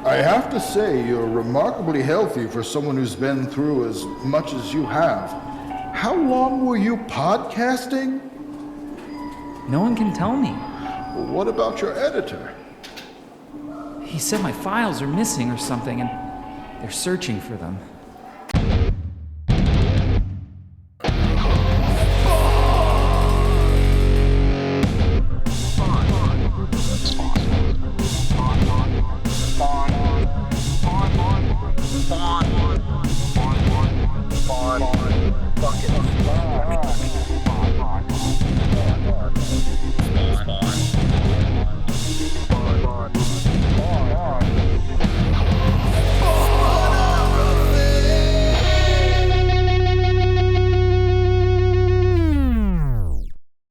I have to say, you're remarkably healthy for someone who's been through as much as you have. How long were you podcasting? No one can tell me. What about your editor? He said my files are missing or something, and they're searching for them.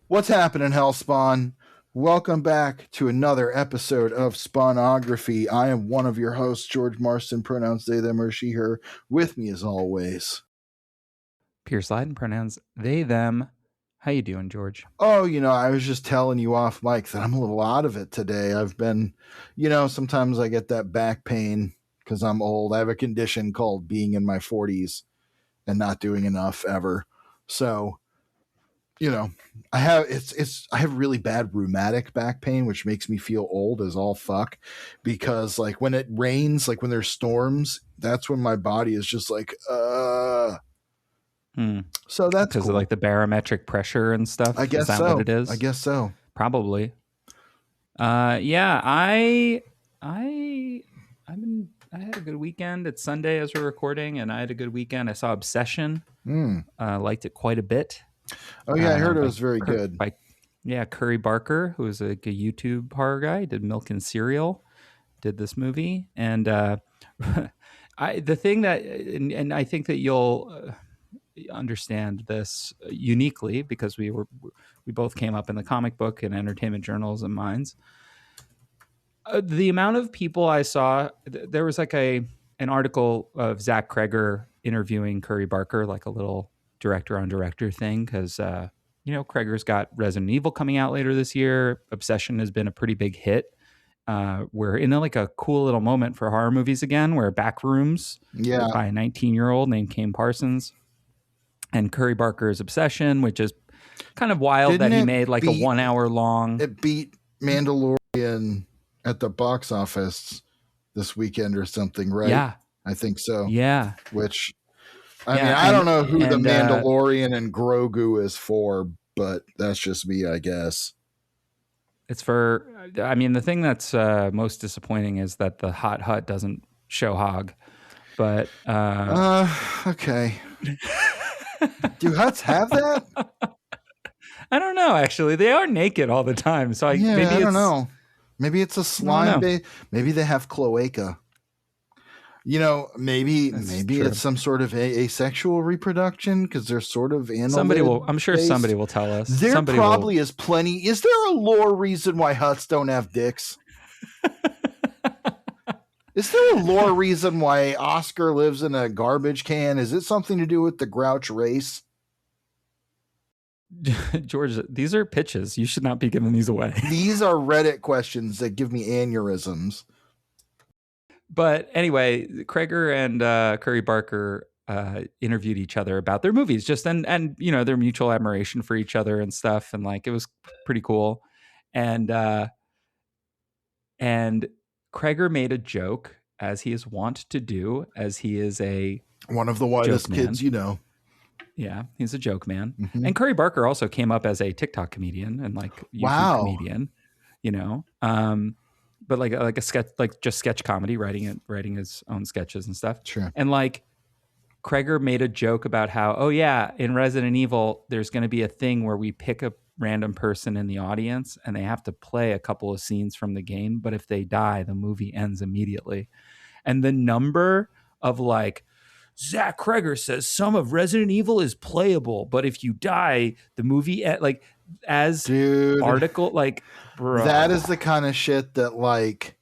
What's happening, Hellspawn? Welcome back to another episode of Spawnography. I am one of your hosts, George Marston, pronouns they, them, or she, her. With me as always, Pierce Lyden, pronouns they, them. How you doing, George? Oh, I was just telling you off mic that I'm a little out of it today. I've been, sometimes I get that back pain because I'm old. I have a condition called being in my 40s and not doing enough ever. So, I have really bad rheumatic back pain, which makes me feel old as all fuck, because like when it rains, like when there's storms, that's when my body is just like, So that's because cool. of like the barometric pressure and stuff. I guess is that so. What it is? I guess so. Probably. Yeah. I had a good weekend. It's Sunday as we're recording, and I had a good weekend. I saw Obsession. Liked it quite a bit. Oh yeah, I heard it was very good. Curry Barker, who is a YouTube horror guy, did Milk and Cereal, did this movie, and I think that you'll understand this uniquely because we both came up in the comic book and entertainment journalism minds. The amount of people I saw, there was like an article of Zach Kreger interviewing Curry Barker, like a little director on director thing, because Kreger's got Resident Evil coming out later this year. Obsession has been a pretty big hit. We're in like a cool little moment for horror movies again, where Backrooms by a 19-year-old named Kane Parsons, and Curry Barker's Obsession, which is kind of wild he made like a 1 hour long. It beat Mandalorian at the box office this weekend or something, right? Yeah, I think so. Yeah, which I don't know who the Mandalorian and Grogu is for, but that's just me, I guess. It's for, the thing that's most disappointing is that the Hot Hut doesn't show Hog, but okay. Do huts have that? I don't know. Actually, they are naked all the time, so I don't know. Maybe it's a slime bait. Maybe they have cloaca. Maybe it's some sort of asexual reproduction because they're sort of animal. I'm sure somebody will tell us. There probably is plenty. Is there a lore reason why huts don't have dicks? Is there a lore reason why Oscar lives in a garbage can? Is it something to do with the Grouch race? George, these are pitches. You should not be giving these away. These are Reddit questions that give me aneurysms. But anyway, Kreger and Curry Barker interviewed each other about their movies, and their mutual admiration for each other and stuff, and like it was pretty cool. And Kreger made a joke, as he is wont to do, as he is one of the whitest kids, Yeah, he's a joke man. Mm-hmm. And Curry Barker also came up as a TikTok comedian and like YouTube comedian, but like a sketch, like just sketch comedy, writing his own sketches and stuff. Sure. And like Kreger made a joke about how, in Resident Evil, there's going to be a thing where we pick a random person in the audience and they have to play a couple of scenes from the game. But if they die, the movie ends immediately. And the number of like, Zach Kreger says some of Resident Evil is playable, but if you die, the movie article, like, bro. That is the kind of shit that like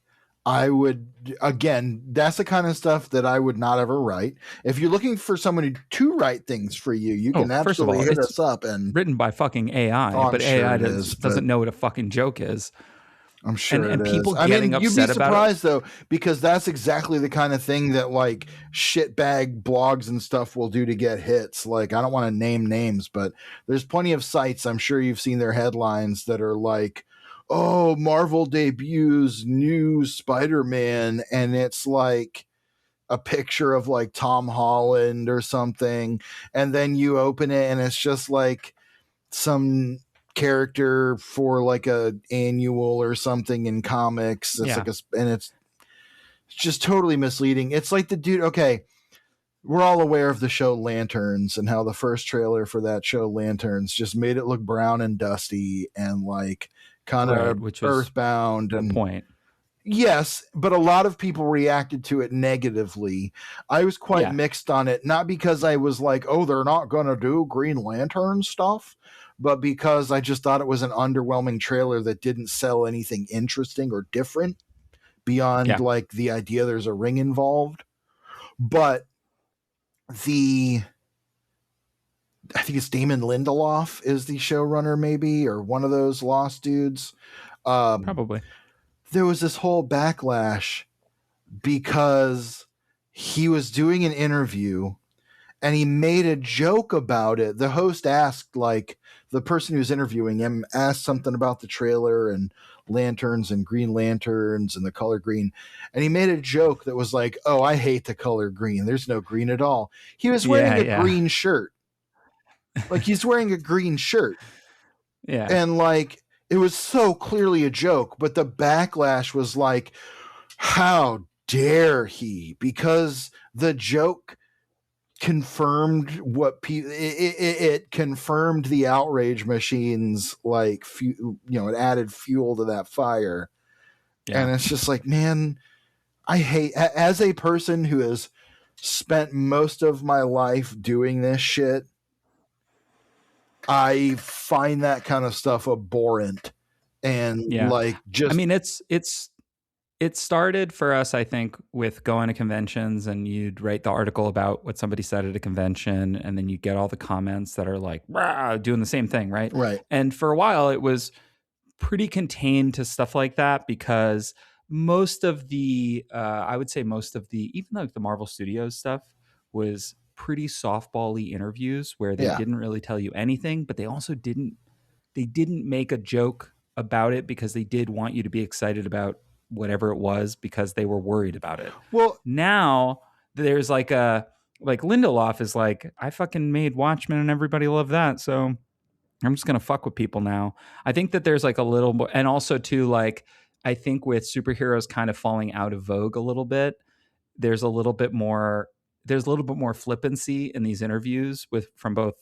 I would, again, that's the kind of stuff that I would not ever write. If you're looking for someone to write things for you, you can absolutely hit us up. And written by fucking AI, but AI doesn't know what a fucking joke is. I'm sure and it is. people I mean, getting you'd be upset about it. surprised though, because that's exactly the kind of thing that like shitbag blogs and stuff will do to get hits. Like, I don't want to name names, but there's plenty of sites, I'm sure you've seen their headlines that are like, oh, Marvel debuts new Spider-Man, and it's like a picture of like Tom Holland or something, and then you open it and it's just like some character for like a annual or something in comics. It's Yeah. like and it's just totally misleading. It's like the dude. Okay, we're all aware of the show Lanterns and how the first trailer for that show Lanterns just made it look brown and dusty and like kind Right, of which was earthbound. the And point. yes, but a lot of people reacted to it negatively. I was quite Yeah. mixed on it, not because I was like, oh, they're not going to do Green Lantern stuff, but because I just thought it was an underwhelming trailer that didn't sell anything interesting or different beyond Yeah. like the idea there's a ring involved. But the I think it's Damon Lindelof is the showrunner, maybe, or one of those lost dudes. Probably. There was this whole backlash because he was doing an interview and he made a joke about it. The host asked, like, the person who was interviewing him asked something about the trailer and lanterns and Green Lanterns and the color green. And he made a joke that was like, oh, I hate the color green. There's no green at all. He was wearing Yeah, a yeah. green shirt. Like, he's wearing a green shirt. Yeah. And like, it was so clearly a joke, but the backlash was like, how dare he? Because the joke confirmed what it confirmed the outrage machines, like, it added fuel to that fire. Yeah. And it's just like, man, I hate, as a person who has spent most of my life doing this shit, I find that kind of stuff abhorrent. And Yeah. like, I just, mean, it started for us, I think, with going to conventions and you'd write the article about what somebody said at a convention, and then you get all the comments that are like, "Rah," doing the same thing, right? right. And for a while, it was pretty contained to stuff like that because most of the, I would say most of the, even like the Marvel Studios stuff was pretty softball-y interviews where they Yeah. didn't really tell you anything, but they didn't make a joke about it because they did want you to be excited about whatever it was because they were worried about it. Well, Now there's like Lindelof is like, I fucking made Watchmen and everybody loved that, so I'm just gonna fuck with people now. I think that there's like a little more, and also too, like, I think with superheroes kind of falling out of vogue a little bit, there's a little bit more flippancy in these interviews with from both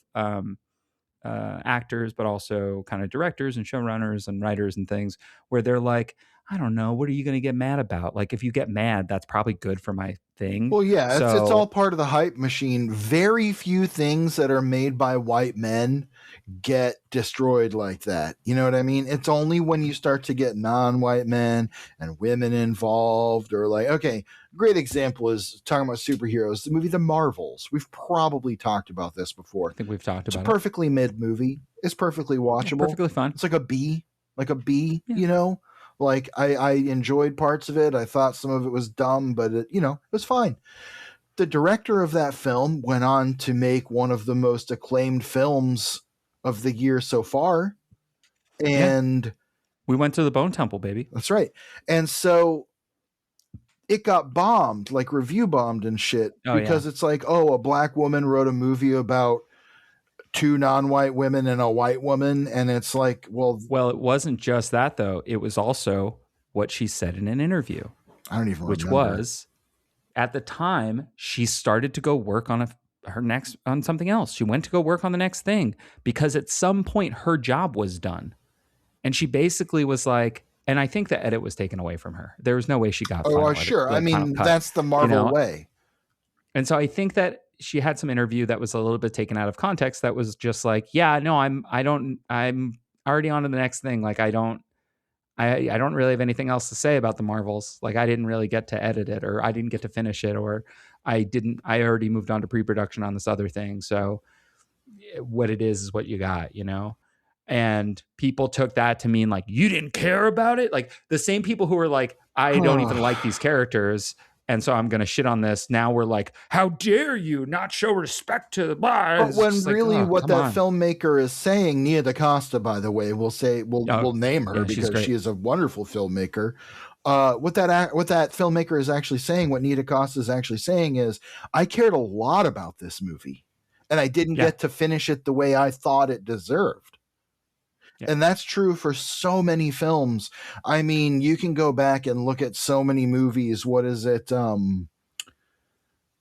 actors, but also kind of directors and showrunners and writers and things, where they're like, I don't know, what are you going to get mad about? Like, if you get mad, that's probably good for my thing. well, yeah, it's all So part of the hype machine. Very few things that are made by white men get destroyed like that. You know what I mean? It's only when you start to get non-white men and women involved, or like, okay, great example is talking about superheroes, the movie The Marvels. We've probably talked about this before. I think we've talked It's a about it. perfectly mid movie. It's perfectly watchable. Yeah, perfectly fun. It's like a B, Yeah. you know? Like, I enjoyed parts of it. I thought some of it was dumb, but it was fine. The director of that film went on to make one of the most acclaimed films of the year so far. And We went to the Bone Temple, baby. that's right. And so it got bombed, like review bombed and shit, Oh, because yeah. it's like, oh, a black woman wrote a movie about two non-white women and a white woman. And it's like, well, Well, it wasn't just that, though. It was also what she said in an interview, I don't even which remember. was at the time she started to go work on on something else. She went to go work on the next thing because at some point her job was done. And she basically was like, and I think the edit was taken away from her. There was no way she got final edit, Sure. I like final mean, cut, that's the Marvel way. And so I think that she had some interview that was a little bit taken out of context. That was just like, yeah, no, I'm already on to the next thing. Like, I don't really have anything else to say about the Marvels. Like, I didn't really get to edit it, or I didn't get to finish it, or I already moved on to pre-production on this other thing. So what it is what you got, And people took that to mean like, you didn't care about it. Like the same people who were like, I don't even like these characters, and so I'm going to shit on this. Now we're like, how dare you not show respect to the blah. But It's when just like, really oh, what come that on. filmmaker is saying, Nia DaCosta, by the way, Oh, we'll name her yeah, she's because great. she is a wonderful filmmaker. What that filmmaker is actually saying, what Nia DaCosta is actually saying is, I cared a lot about this movie, and I didn't Yeah. get to finish it the way I thought it deserved. Yeah. And that's true for so many films. I mean, you can go back and look at so many movies. What is it?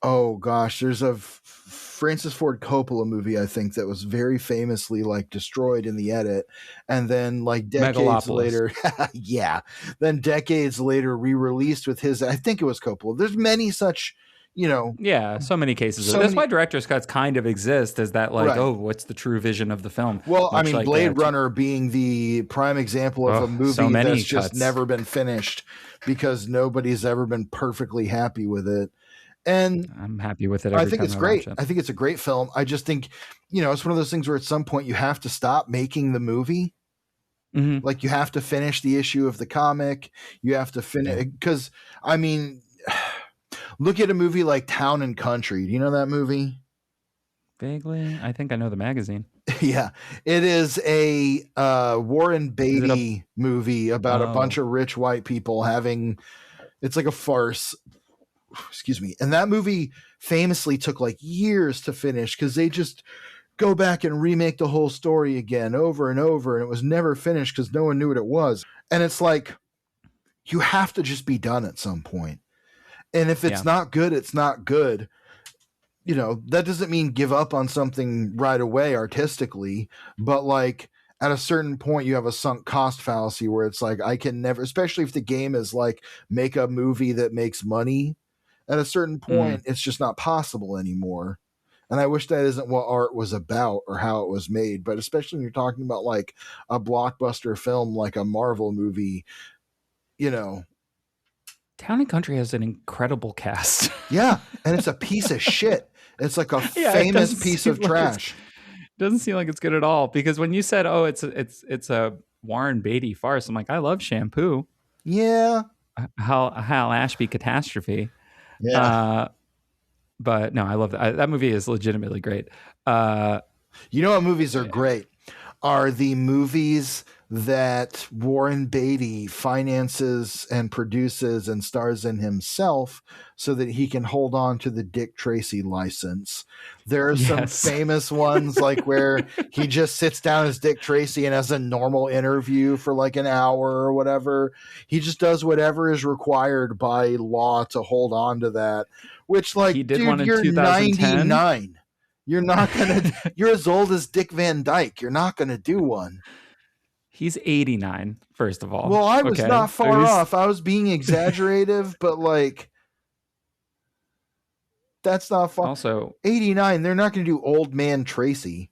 Oh gosh, there's a Francis Ford Coppola movie, I think, that was very famously like destroyed in the edit, and then like decades Megalopolis. later, yeah, then decades later re-released with his. I think it was Coppola. There's many such, Yeah, so many cases. so That's many. why director's cuts kind of exist, as that like, Right. oh, what's the true vision of the film? Well, I Much mean, like Blade Runner being the prime example of a so movie many that's just cuts. never been finished because nobody's ever been perfectly happy with it. And I'm happy with it I every think time it's I great. watch it. I think it's a great film. I just think, it's one of those things where at some point you have to stop making the movie. Mm-hmm. Like you have to finish the issue of the comic. You have to finish because I mean, look at a movie like Town and Country. Do you know that movie? Vaguely, I think I know the magazine. Yeah, it is a Warren Beatty movie about a bunch of rich white people having. It's like a farce. Excuse me. And that movie famously took like years to finish because they just go back and remake the whole story again over and over, and it was never finished because no one knew what it was. And it's like you have to just be done at some point. And if it's not good, it's not good. That doesn't mean give up on something right away artistically, but like at a certain point you have a sunk cost fallacy where it's like I can never, especially if the game is like make a movie that makes money. At a certain point, it's just not possible anymore. And I wish that isn't what art was about or how it was made. But especially when you're talking about like a blockbuster film, like a Marvel movie, Town and Country has an incredible cast. Yeah. And it's a piece of shit. It's like a famous piece of trash. Doesn't seem like it's good at all. Because when you said, oh, it's a Warren Beatty farce, I'm like, I love Shampoo. Yeah. Hal Ashby Catastrophe. Yeah. But no, I love that. That movie is legitimately great. What movies are great are the movies that Warren Beatty finances and produces and stars in himself so that he can hold on to the Dick Tracy license. There are some famous ones like where he just sits down as Dick Tracy and has a normal interview for like an hour or whatever. He just does whatever is required by law to hold on to that, which like, he did dude, one in you're 2010. 99. You're not going to, you're as old as Dick Van Dyke. You're not going to do one. He's 89, first of all. Well, I was not far off. I was being exaggerative, but like, that's not far. Also, 89, they're not going to do Old Man Tracy.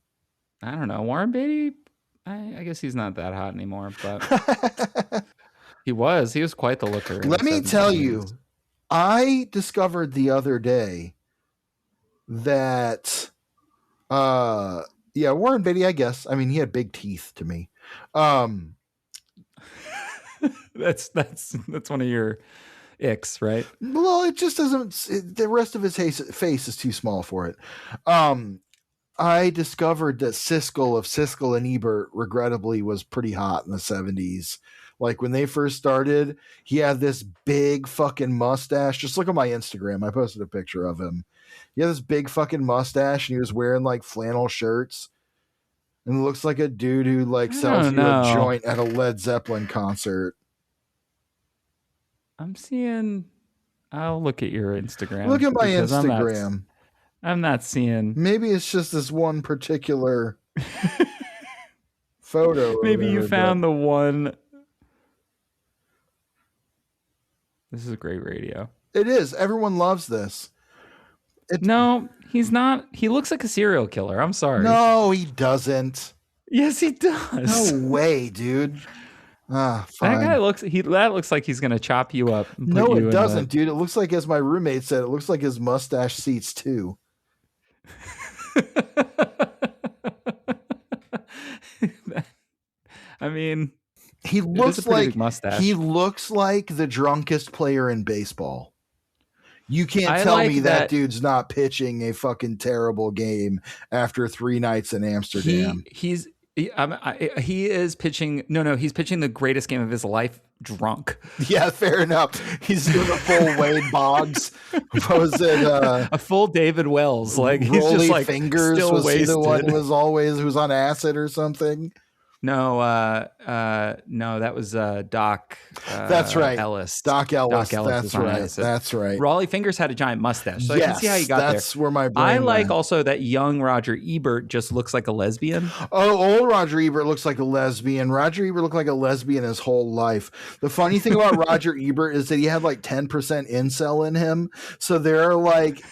I don't know. Warren Beatty, I guess he's not that hot anymore, but he was quite the looker. Let me tell you, I discovered the other day that, Warren Beatty, I guess. I mean, he had big teeth to me. That's one of your icks, right? Well, it just doesn't. The rest of his face is too small for it. I discovered that Siskel of Siskel and Ebert, regrettably, was pretty hot in the 70s. Like when they first started, he had this big fucking mustache. Just look at my Instagram. I posted a picture of him. He had this big fucking mustache and he was wearing like flannel shirts. And it looks like a dude who like sells you a joint at a Led Zeppelin concert. I'll look at your Instagram. Look at my Instagram. I'm not seeing. Maybe it's just this one particular photo. Maybe you found the one. This is great radio. It is. Everyone loves this. No, he's not. He looks like a serial killer. I'm sorry. No, he doesn't. Yes, he does. No way, dude. Fine. That guy looks like he's gonna chop you up. No, it doesn't, dude. It looks like, as my roommate said, it looks like his mustache seats too. I mean, He it is a looks pretty like big mustache. the drunkest player in baseball. You can't I tell like me that that dude's not pitching a fucking terrible game after 3 nights in Amsterdam. he is pitching. No, he's pitching the greatest game of his life drunk. Yeah, fair enough. He's doing a full Wade Boggs. What was it? A full David Wells. Like he's just Rolly like Fingers. still Was he the one wasted. who's on acid or something? No, no, that was Doc. That's right, Ellis. Doc Ellis. Doc Ellis That's was on right. acid. That's right. Raleigh Fingers had a giant mustache, so I can see how you Yes, got there. that's where my brain I like went. also that young Roger Ebert just looks like a lesbian. Oh, old Roger Ebert looks like a lesbian. Roger Ebert looked like a lesbian his whole life. The funny thing about Roger Ebert is that he had like 10% incel in him. So they're like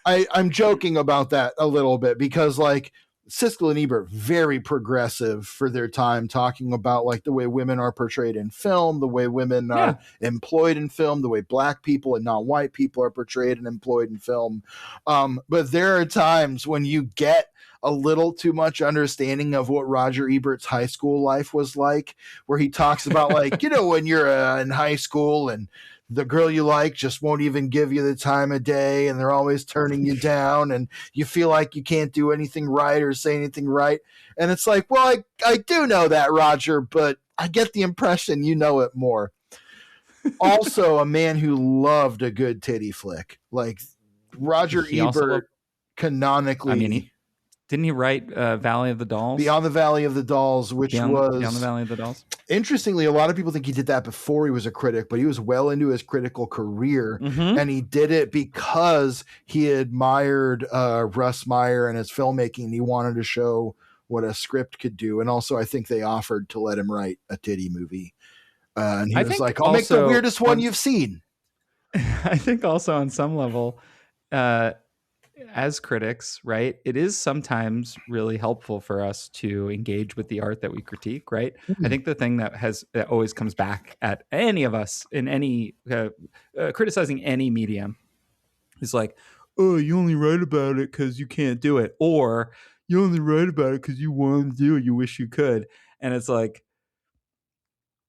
I'm joking about that a little bit because like Siskel and Ebert, very progressive for their time, talking about like the way women are portrayed in film, the way women are employed in film, the way black people and non-white people are portrayed and employed in film. But there are times when you get a little too much understanding of what Roger Ebert's high school life was like, where he talks about like, when you're in high school and the girl you like just won't even give you the time of day and they're always turning you down and you feel like you can't do anything right or say anything right. And it's like, well, I do know that, Roger, but I get the impression you know it more. Also, a man who loved a good titty flick. Like Roger Ebert canonically... Didn't he write Valley of the Dolls? Beyond the Valley of the Dolls, which was... Beyond the Valley of the Dolls. Interestingly, a lot of people think he did that before he was a critic, but he was well into his critical career, and he did it because he admired Russ Meyer and his filmmaking. And he wanted to show what a script could do. And also, I think they offered to let him write a titty movie. And he was like, I'll make the weirdest one you've seen. I think also on some level... as critics, right, it is sometimes really helpful for us to engage with the art that we critique, right? I think the thing that always comes back at any of us in any criticizing any medium is like, oh, you only write about it because you can't do it, or you only write about it because you want to do it, you wish you could. And it's like,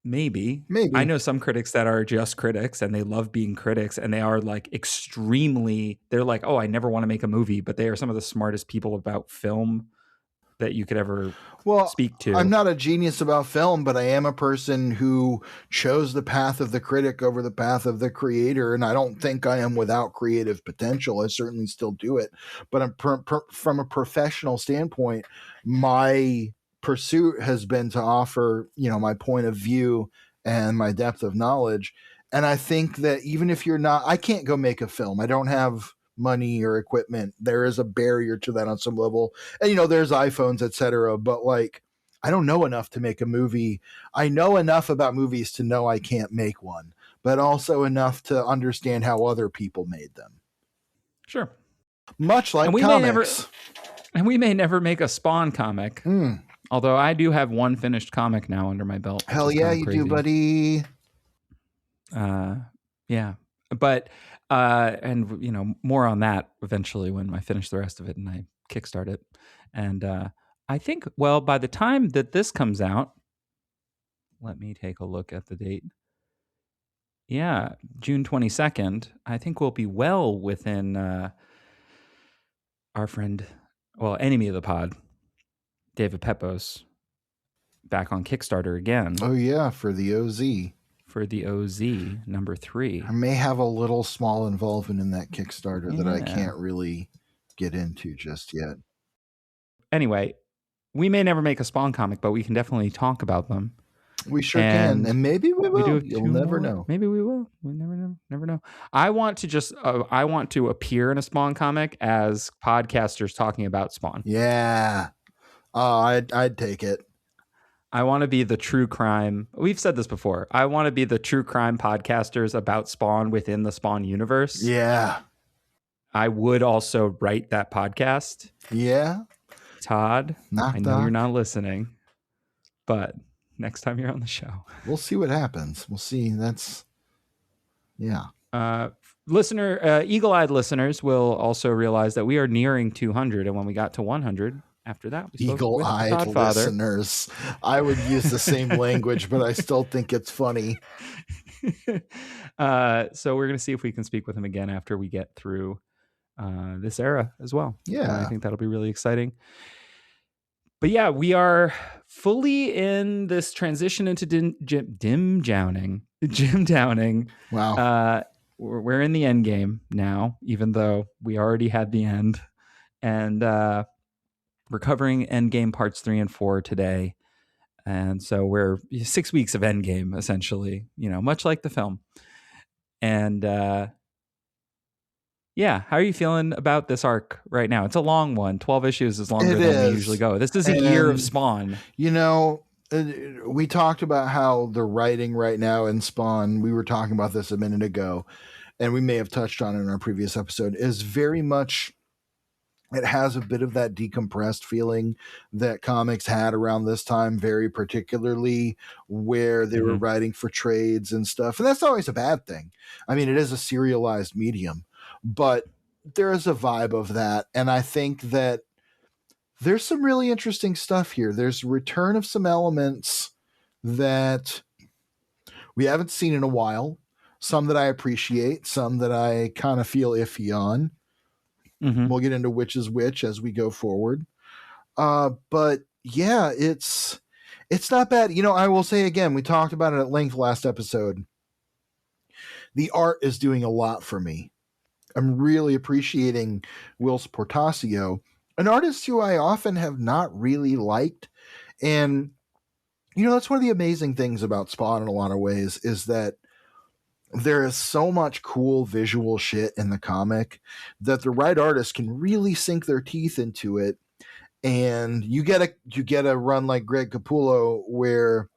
Maybe. I know some critics that are just critics and they love being critics and they are like they're like, oh, I never want to make a movie, but they are some of the smartest people about film that you could ever speak to. I'm not a genius about film, but I am a person who chose the path of the critic over the path of the creator. And I don't think I am without creative potential. I certainly still do it. But from a professional standpoint, my pursuit has been to offer, my point of view and my depth of knowledge. And I think that even if I can't go make a film. I don't have money or equipment. There is a barrier to that on some level. And, there's iPhones, etc. But like, I don't know enough to make a movie. I know enough about movies to know I can't make one, but also enough to understand how other people made them. Sure. Much like comics. We may never make a Spawn comic. Although I do have one finished comic now under my belt. Hell yeah, you do, buddy. Yeah. But, and more on that eventually when I finish the rest of it and I kickstart it. And I think, by the time that this comes out, let me take a look at the date. Yeah, June 22nd. I think we'll be well within our friend, enemy of the pod, David Pepos, back on Kickstarter again. Oh yeah, for the OZ. For the OZ number 3. I may have a little small involvement in that Kickstarter that I can't really get into just yet. Anyway, we may never make a Spawn comic, but we can definitely talk about them. We sure can, and maybe we will. You'll never know. Maybe we will. We never know. I want to appear in a Spawn comic as podcasters talking about Spawn. Yeah. Oh, I'd take it. I want to be the true crime. We've said this before. I want to be the true crime podcasters about Spawn within the Spawn universe. Yeah. I would also write that podcast. Yeah. Todd, I know you're not listening, but next time you're on the show, we'll see what happens. We'll see. Yeah. Eagle-eyed listeners will also realize that we are nearing 200. And when we got to 100, after that, we spoke with the Eagle-eyed Todd father. listeners. I would use the same language, but I still think it's funny. So we're going to see if we can speak with him again after we get through this era as well. Yeah. I think that'll be really exciting. But yeah, we are fully in this transition into Jim Downing. Wow. We're in the Endgame now, even though we already had the end. And we're covering Endgame parts 3 and 4 today. And so we're 6 weeks of Endgame, essentially, much like the film. And yeah, how are you feeling about this arc right now? It's a long one. 12 issues is longer than we usually go. This is a year of Spawn. We talked about how the writing right now in Spawn, we were talking about this a minute ago, and we may have touched on it in our previous episode, is very much, it has a bit of that decompressed feeling that comics had around this time, very particularly where they were writing for trades and stuff. And that's always a bad thing. I mean, it is a serialized medium, but there is a vibe of that. And I think that there's some really interesting stuff here. There's return of some elements that we haven't seen in a while, some that I appreciate, some that I kind of feel iffy on. We'll get into which is which as we go forward. But yeah, it's not bad. I will say again, we talked about it at length last episode. The art is doing a lot for me. I'm really appreciating Whilce Portacio, an artist who I often have not really liked. And, that's one of the amazing things about Spawn in a lot of ways, is that there is so much cool visual shit in the comic that the right artist can really sink their teeth into it. And you get a run like Greg Capullo, where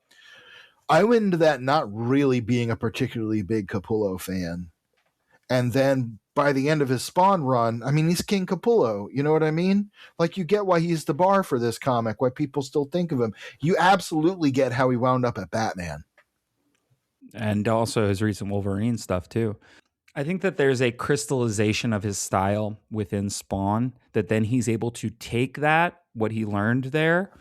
I went into that not really being a particularly big Capullo fan. And then by the end of his Spawn run, I mean, he's King Capullo. You know what I mean? Like, you get why he's the bar for this comic, why people still think of him. You absolutely get how he wound up at Batman. And also his recent Wolverine stuff, too. I think that there's a crystallization of his style within Spawn that then he's able to take that, what he learned there,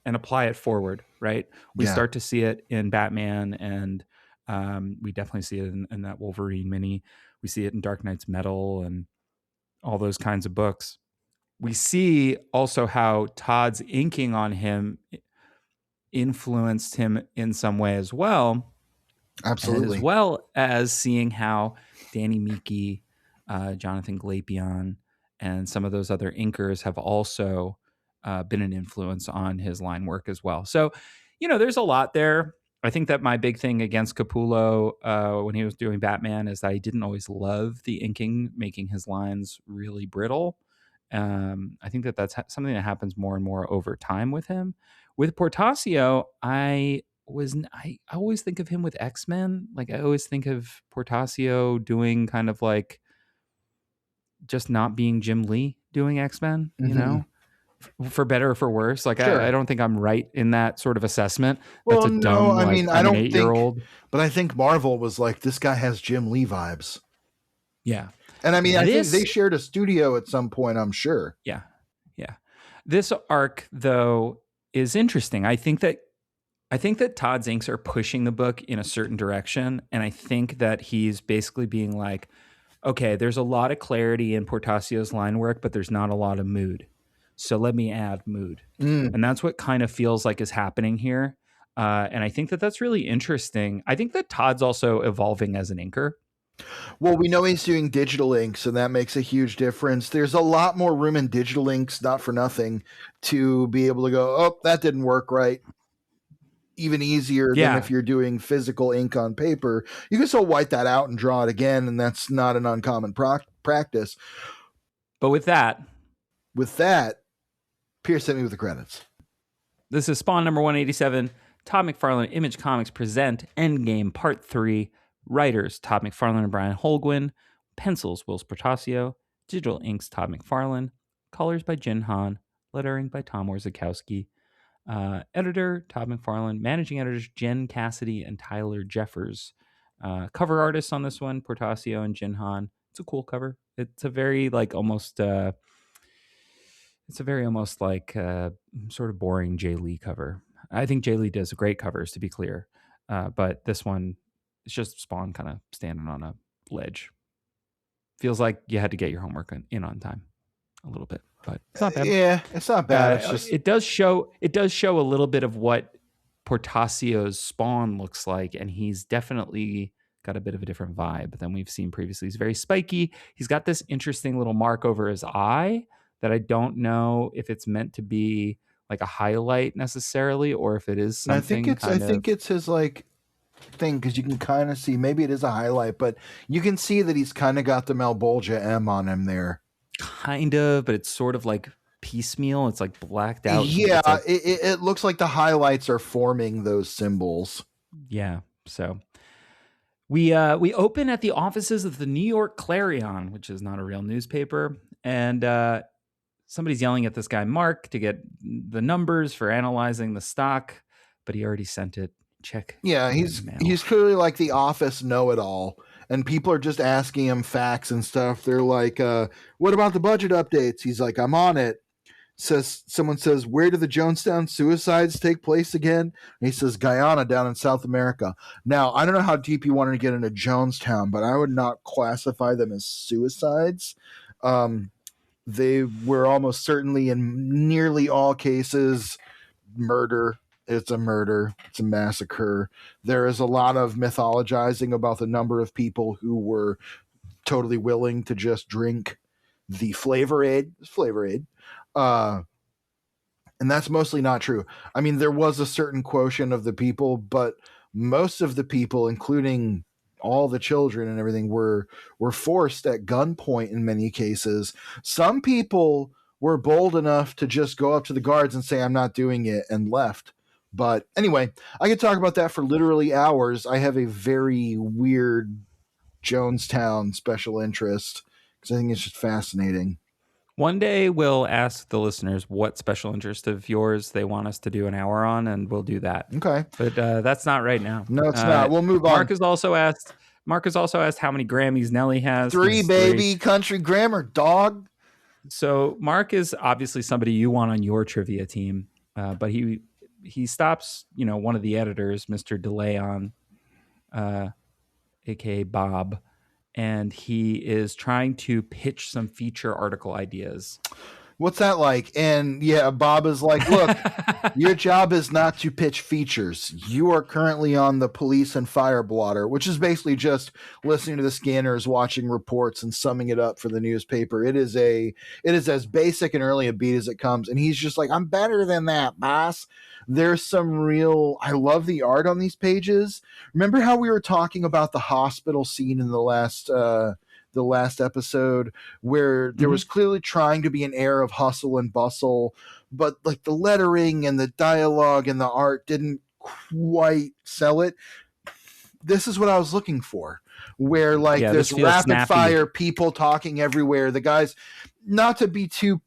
and apply it forward, right? We start to see it in Batman, and we definitely see it in that Wolverine mini. We see it in Dark Knight's Metal and all those kinds of books. We see also how Todd's inking on him influenced him in some way as well. Absolutely. As well as seeing how Danny Meeke, Jonathan Glapion, and some of those other inkers have also been an influence on his line work as well. So, there's a lot there. I think that my big thing against Capullo when he was doing Batman is that I didn't always love the inking, making his lines really brittle. I think that that's something that happens more and more over time with him. With Portacio, I always think of him with X-Men. Like, I always think of Portacio doing kind of like just not being Jim Lee doing X-Men, for better or for worse. Like, Sure. I don't think I'm right in that sort of assessment. Well, That's a dumb, no, I mean, I I'm don't an 8-year-old. but I think Marvel was like, this guy has Jim Lee vibes. Yeah. And I mean, I think they shared a studio at some point, I'm sure. Yeah. Yeah. This arc, though, is interesting. I think that Todd's inks are pushing the book in a certain direction. And I think that he's basically being like, okay, there's a lot of clarity in Portacio's line work, but there's not a lot of mood. So let me add mood. And that's what kind of feels like is happening here. And I think that that's really interesting. I think that Todd's also evolving as an inker. Well, we know he's doing digital inks, and that makes a huge difference. There's a lot more room in digital inks, not for nothing, to be able to go, oh, that didn't work right. Even easier than if you're doing physical ink on paper. You can still white that out and draw it again, and that's not an uncommon practice. But with that, Pierce hit me with the credits. This is Spawn number 187. Todd McFarlane, Image Comics present Endgame Part 3. Writers, Todd McFarlane and Brian Holguin. Pencils, Whilce Portacio. Digital inks, Todd McFarlane. Colors by Jin Han. Lettering by Tom Warzakowski. Editor, Todd McFarlane. Managing editors, Jen Cassidy and Tyler Jeffers. Cover artists on this one, Portacio and Jin Han. It's a cool cover. It's a very, like, almost It's a very almost like sort of boring Jay Lee cover. I think Jay Lee does great covers, to be clear, but this one is just Spawn kind of standing on a ledge. Feels like you had to get your homework in on time a little bit, but it's not bad. Yeah, it's not bad. It's just It does show a little bit of what Portacio's Spawn looks like, and he's definitely got a bit of a different vibe than we've seen previously. He's very spiky. He's got this interesting little mark over his eye that I don't know if it's meant to be like a highlight necessarily, or if it is something I think it's his like thing, because you can kind of see, maybe it is a highlight, but you can see that he's kind of got the Malbolgia M on him there. kind of, but it's sort of like piecemeal. It's like blacked out. Yeah, It's like, it looks like the highlights are forming those symbols. yeah. So we open at the offices of the New York Clarion, which is not a real newspaper, and somebody's yelling at this guy Mark to get the numbers for analyzing the stock, but he already sent it. Check. Yeah, he's clearly like the office know-it-all, and people are just asking him facts and stuff. They're like, "What about the budget updates?" He's like, "I'm on it." Someone says, "Where do the Jonestown suicides take place again?" And he says, "Guyana, down in South America." Now, I don't know how deep you wanted to get into Jonestown, but I would not classify them as suicides. They were almost certainly, in nearly all cases, murder. It's a murder. It's a massacre. There is a lot of mythologizing about the number of people who were totally willing to just drink the Flavor Aid. And that's mostly not true. I mean, there was a certain quotient of the people, but most of the people, including all the children and everything, were forced at gunpoint in many cases. Some people were bold enough to just go up to the guards and say, "I'm not doing it," and left. But anyway, I could talk about that for literally hours. I have a very weird Jonestown special interest because I think it's just fascinating. One day we'll ask the listeners what special interest of yours they want us to do an hour on, and we'll do that. Okay. But that's not right now. No, it's not. We'll move on. Mark has also asked how many Grammys Nelly has. 3, baby. 3. Country grammar, dog. So Mark is obviously somebody you want on your trivia team, but he stops, one of the editors, Mr. DeLeon, aka Bob, and he is trying to pitch some feature article ideas. What's that like? And yeah, Bob is like, "Look, your job is not to pitch features. You are currently on the police and fire blotter," which is basically just listening to the scanners, watching reports, and summing it up for the newspaper. It is as basic and early a beat as it comes. And he's just like, "I'm better than that, boss." There's I love the art on these pages. Remember how we were talking about the hospital scene in the last episode, where there was clearly trying to be an air of hustle and bustle, but like the lettering and the dialogue and the art didn't quite sell it. This is what I was looking for, where there's rapid snappy fire people talking everywhere. The guys, not to be too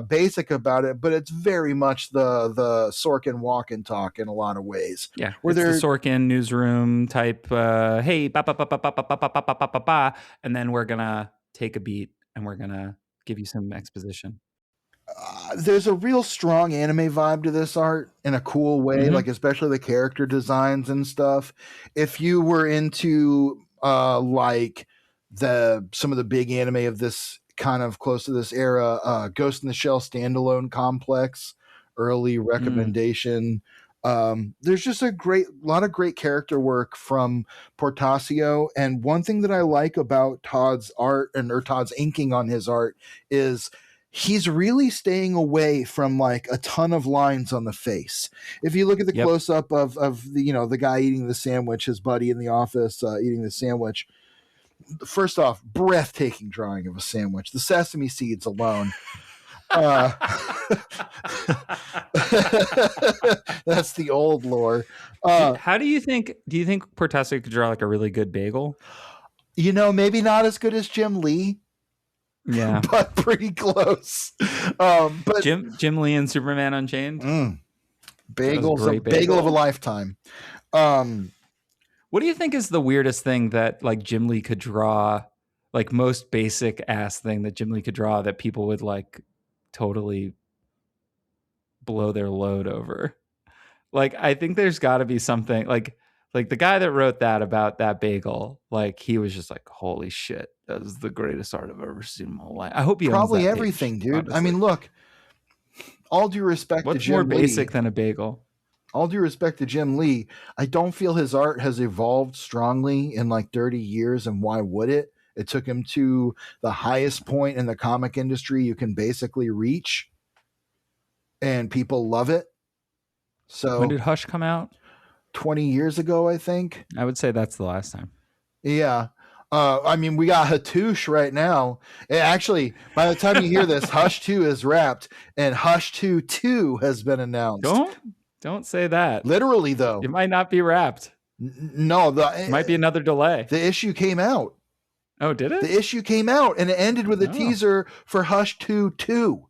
basic about it, but it's very much the Sorkin walk and talk in a lot of ways. Yeah, where it's the Sorkin newsroom type. Hey, ba ba ba ba ba ba ba ba ba ba ba, and then we're gonna take a beat and we're gonna give you some exposition. There's a real strong anime vibe to this art in a cool way, like especially the character designs and stuff. If you were into some of the big anime of this kind of close to this era, Ghost in the Shell standalone complex, early recommendation. There's just a lot of great character work from Portacio. And one thing that I like about Todd's art or Todd's inking on his art is he's really staying away from like a ton of lines on the face. If you look at the close up of the guy eating the sandwich, his buddy in the office eating the sandwich, first off, breathtaking drawing of a sandwich. The sesame seeds alone. That's the old lore. How do you think Portacio could draw like a really good bagel? Maybe not as good as Jim Lee. Yeah, but pretty close. But Jim Lee and Superman Unchained. Bagel of a lifetime. What do you think is the weirdest thing that like Jim Lee could draw? like most basic ass thing that Jim Lee could draw that people would like totally blow their load over. Like, I think there's got to be something like the guy that wrote that about that bagel, like he was just like, holy shit, that is the greatest art I've ever seen in my life. I hope he owns Probably that page, everything, dude. I honestly. mean, look, all due respect to What's more Jim Lee. basic than a bagel? All due respect to Jim Lee, I don't feel his art has evolved strongly in like 30 years, and why would it? It took him to the highest point in the comic industry you can basically reach, and people love it. So When did Hush come out? 20 years ago, I think. I would say that's the last time. Yeah. I mean, we got Hattush right now. Actually, by the time you hear this, Hush 2 is wrapped, and Hush 2 2 has been announced. Don't say that. Literally, though. It might not be wrapped. No, It might be another delay. The issue came out. Oh, did it? The issue came out, and it ended with a teaser for Hush 2 2.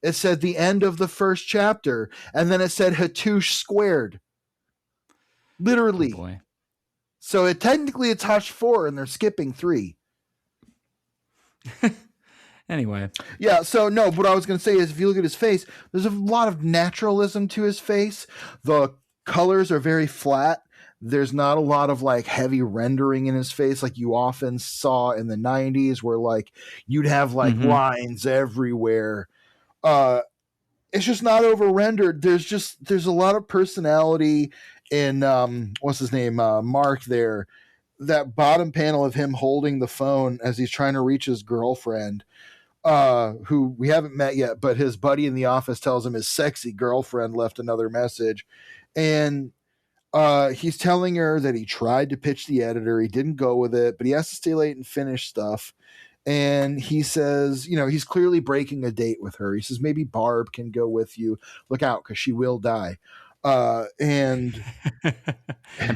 It said the end of the first chapter, and then it said Hattush squared. Literally. Oh boy. So technically it's Hush 4, and they're skipping 3. Anyway. Yeah, so no, what I was going to say is if you look at his face, there's a lot of naturalism to his face. The colors are very flat. There's not a lot of like heavy rendering in his face like you often saw in the 90s where like you'd have like lines everywhere. It's just not over rendered. There's a lot of personality in what's his name? Mark there. That bottom panel of him holding the phone as he's trying to reach his girlfriend. Who we haven't met yet, but his buddy in the office tells him his sexy girlfriend left another message. And he's telling her that he tried to pitch the editor. He didn't go with it, but he has to stay late and finish stuff. And he says, he's clearly breaking a date with her. He says, maybe Barb can go with you. Look out, because she will die. And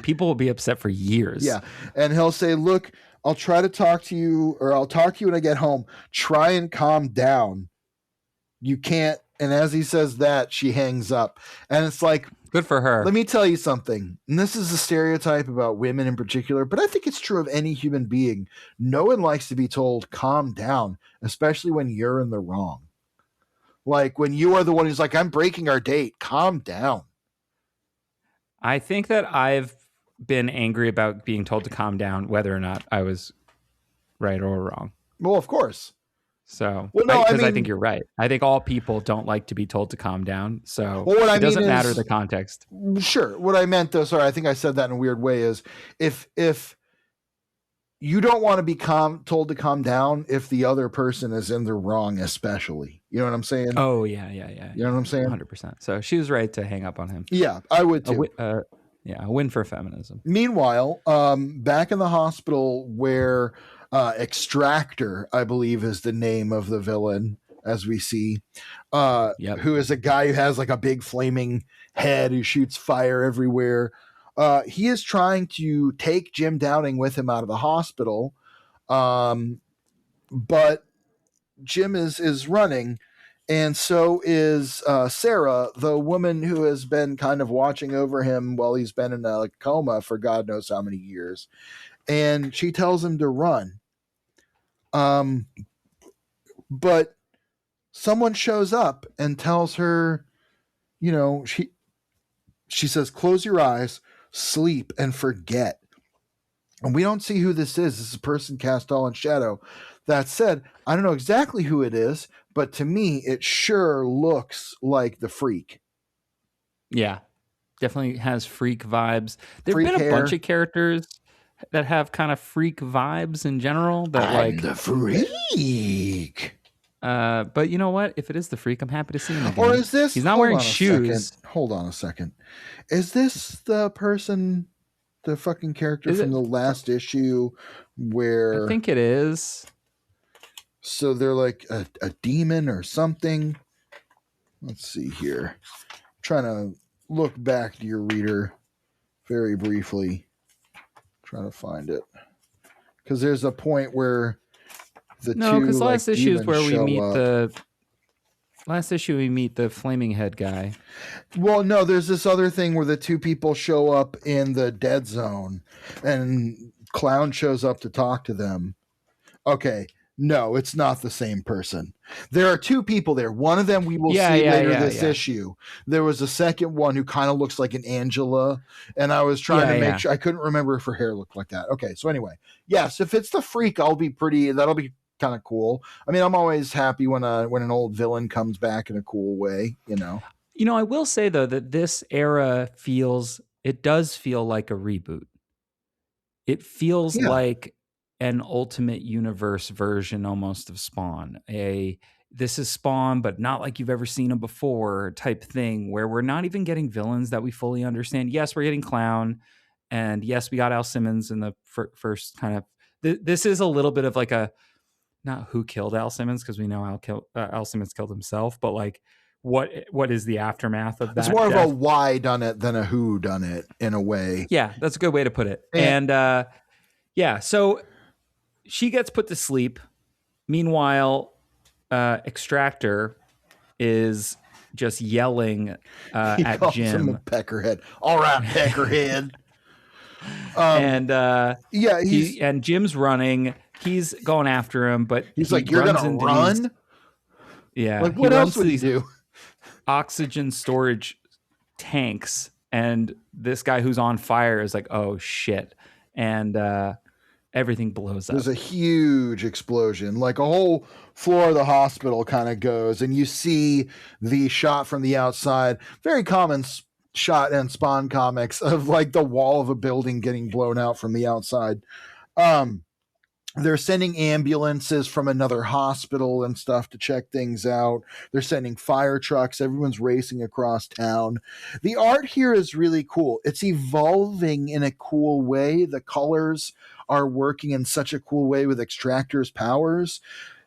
people will be upset for years. Yeah. And he'll say, look, I'll try to talk to you, or I'll talk to you when I get home. Try and calm down. You can't. And as he says that, she hangs up. And it's like, good for her. Let me tell you something. And this is a stereotype about women in particular, but I think it's true of any human being. No one likes to be told, calm down, especially when you're in the wrong. Like when you are the one who's like, I'm breaking our date. Calm down. I think that I've been angry about being told to calm down, whether or not I was right or wrong. Well, of course. So, because I think you're right. I think all people don't like to be told to calm down. So it doesn't matter the context. Sure. What I meant though, sorry, I think I said that in a weird way, is if you don't want to be told to calm down if the other person is in the wrong, especially. You know what I'm saying? Oh, yeah. You know what I'm saying? 100%. So she was right to hang up on him. Yeah, I would too. A win for feminism. Meanwhile, back in the hospital where Extractor, I believe is the name of the villain, as we see, who is a guy who has like a big flaming head who shoots fire everywhere. He is trying to take Jim Downing with him out of the hospital, but Jim is running, and so is Sarah, the woman who has been kind of watching over him while he's been in a coma for God knows how many years. And she tells him to run. But someone shows up and tells her, she says, close your eyes, sleep, and forget. And we don't see who this is. This is a person cast all in shadow. That said, I don't know exactly who it is, but to me, it sure looks like the Freak. Yeah, definitely has freak vibes. There have been a bunch of characters that have kind of freak vibes in general. That I'm the Freak. But you know what? If it is the Freak, I'm happy to see him again. Or is this? He's not wearing shoes. Hold on a second. Is this the person, the fucking character from the last issue where? I think it is. So they're like a demon or something. Let's see here. I'm trying to look back to your reader very briefly. Trying to find it. Because there's a point where because last issue is where we meet last issue we meet the flaming head guy. Well, no, there's this other thing where the two people show up in the dead zone and Clown shows up to talk to them. Okay. No, it's not the same person. There are two people there. One of them we will Yeah, see yeah, later yeah, this yeah, issue. There was a second one who kind of looks like an Angela, and I was trying yeah, to make yeah. sure I couldn't remember if her hair looked like that. Okay, so anyway, yes, if it's the Freak, I'll be pretty. That'll be kind of cool. I mean, I'm always happy when an old villain comes back in a cool way. You know. You know, I will say though that this era does feel like a reboot. It feels Yeah. like an ultimate universe version almost of Spawn. This is Spawn, but not like you've ever seen him before type thing, where we're not even getting villains that we fully understand. Yes, we're getting Clown, and yes, we got Al Simmons in the first kind of. This is a little bit of like a not who killed Al Simmons, because we know Al Simmons killed himself, but like what is the aftermath of It's that more of a death? why done it than a who done it in a way. Yeah, that's a good way to put it. And And yeah, so she gets put to sleep. Meanwhile, Extractor is just yelling he at calls him a Jim, peckerhead. All right, peckerhead. and Yeah, Jim's running. He's going after him, but he's he like, "You're runs gonna into these. run?" Yeah, Like, he what else runs to would he these do? oxygen storage tanks, and this guy who's on fire is like, "Oh shit!" And everything blows up. There's a huge explosion. Like a whole floor of the hospital kind of goes, and you see the shot from the outside. Very common shot in Spawn comics of like the wall of a building getting blown out from the outside. Um, they're sending ambulances from another hospital and stuff to check things out. They're sending fire trucks. Everyone's racing across town. The art here is really cool. It's evolving in a cool way. The colors are working in such a cool way with Extractor's powers.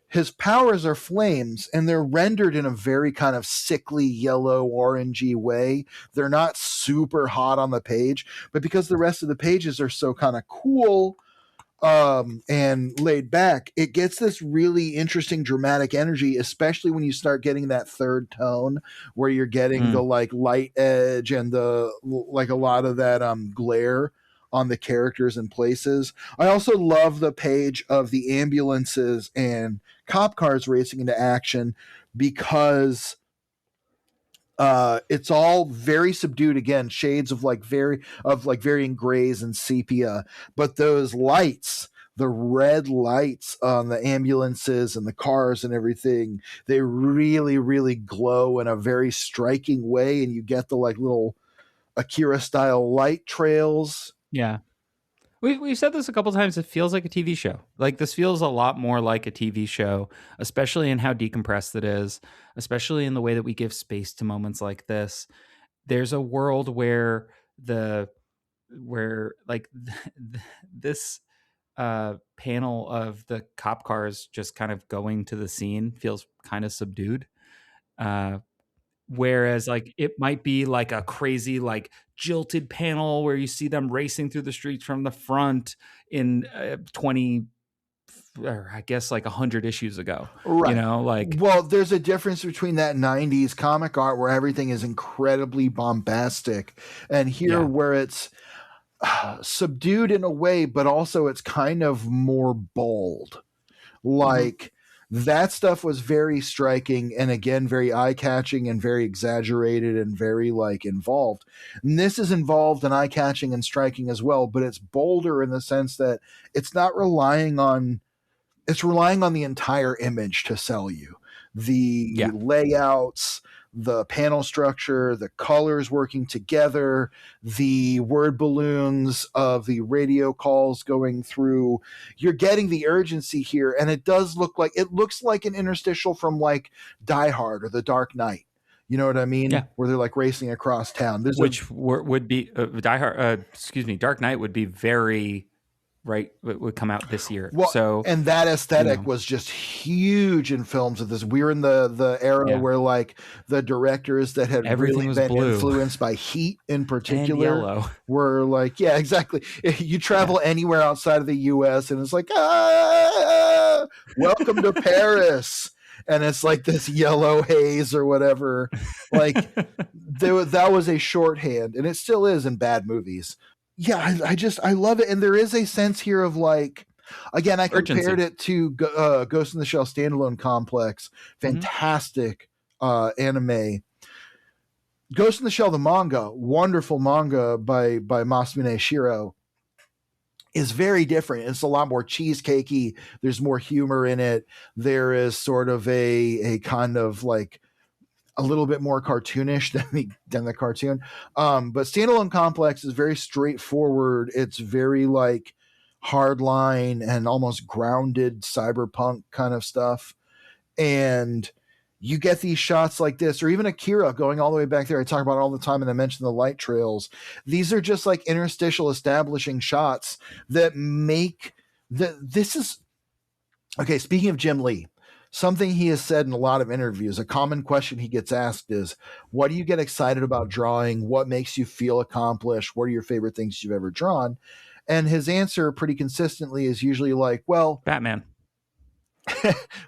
His powers are flames, and they're rendered in a very kind of sickly yellow orangey way. They're not super hot on the page, but because the rest of the pages are so kind of cool and laid back, it gets this really interesting dramatic energy, especially when you start getting that third tone where you're getting the like light edge and the like a lot of that glare on the characters and places. I also love the page of the ambulances and cop cars racing into action because it's all very subdued, again, shades of like varying grays and sepia, but those lights, the red lights on the ambulances and the cars and everything, they really really glow in a very striking way, and you get the like little Akira style light trails. Yeah. We've said this a couple times. It feels like a TV show. Like this feels a lot more like a TV show, especially in how decompressed it is, especially in the way that we give space to moments like this. There's a world where this panel of the cop cars just kind of going to the scene feels kind of subdued. Uh, Whereas like it might be like a crazy like jilted panel where you see them racing through the streets from the front in 20 or I guess like 100 issues ago. You Right. know, like Well, there's a difference between that 90s comic art where everything is incredibly bombastic and here yeah. where it's subdued in a way, but also it's kind of more bold. Like that stuff was very striking and again very eye-catching and very exaggerated and very like involved. And this is involved and eye-catching and striking as well, but it's bolder in the sense that it's not relying on it's relying on the entire image to sell you. The Yeah. layouts, the panel structure, the colors working together, the word balloons of the radio calls going through. You're getting the urgency here, and it looks like an interstitial from like Die Hard or The Dark Knight. You know what I mean? Yeah. Where they're like racing across town. Would be Die Hard. Excuse me, Dark Knight would be very right. Would come out this year. Well, So and that aesthetic was just huge in films of this. We're in the era where like the directors that had everything really was been blue influenced by Heat in and particular yellow. were like, yeah, exactly. You travel anywhere outside of the US and it's like, welcome to Paris. And it's like this yellow haze or whatever. Like that was a shorthand, and it still is in bad movies. Yeah, I love it. And there is a sense here of like Again, I compared Urgency. it to Ghost in the Shell standalone complex. Mm-hmm. Fantastic anime. Ghost in the Shell, the manga, wonderful manga by Masumune Shiro, is very different. It's a lot more cheesecakey. There's more humor in it. There is sort of a kind of like a little bit more cartoonish than the cartoon. But Standalone Complex is very straightforward. It's very like hardline and almost grounded cyberpunk kind of stuff. And you get these shots like this, or even Akira going all the way back there. I talk about it all the time, and I mention the light trails. These are just like interstitial establishing shots that make this is okay. Speaking of Jim Lee, something he has said in a lot of interviews, a common question he gets asked is, what do you get excited about drawing? What makes you feel accomplished? What are your favorite things you've ever drawn? And his answer pretty consistently is usually like, well, Batman.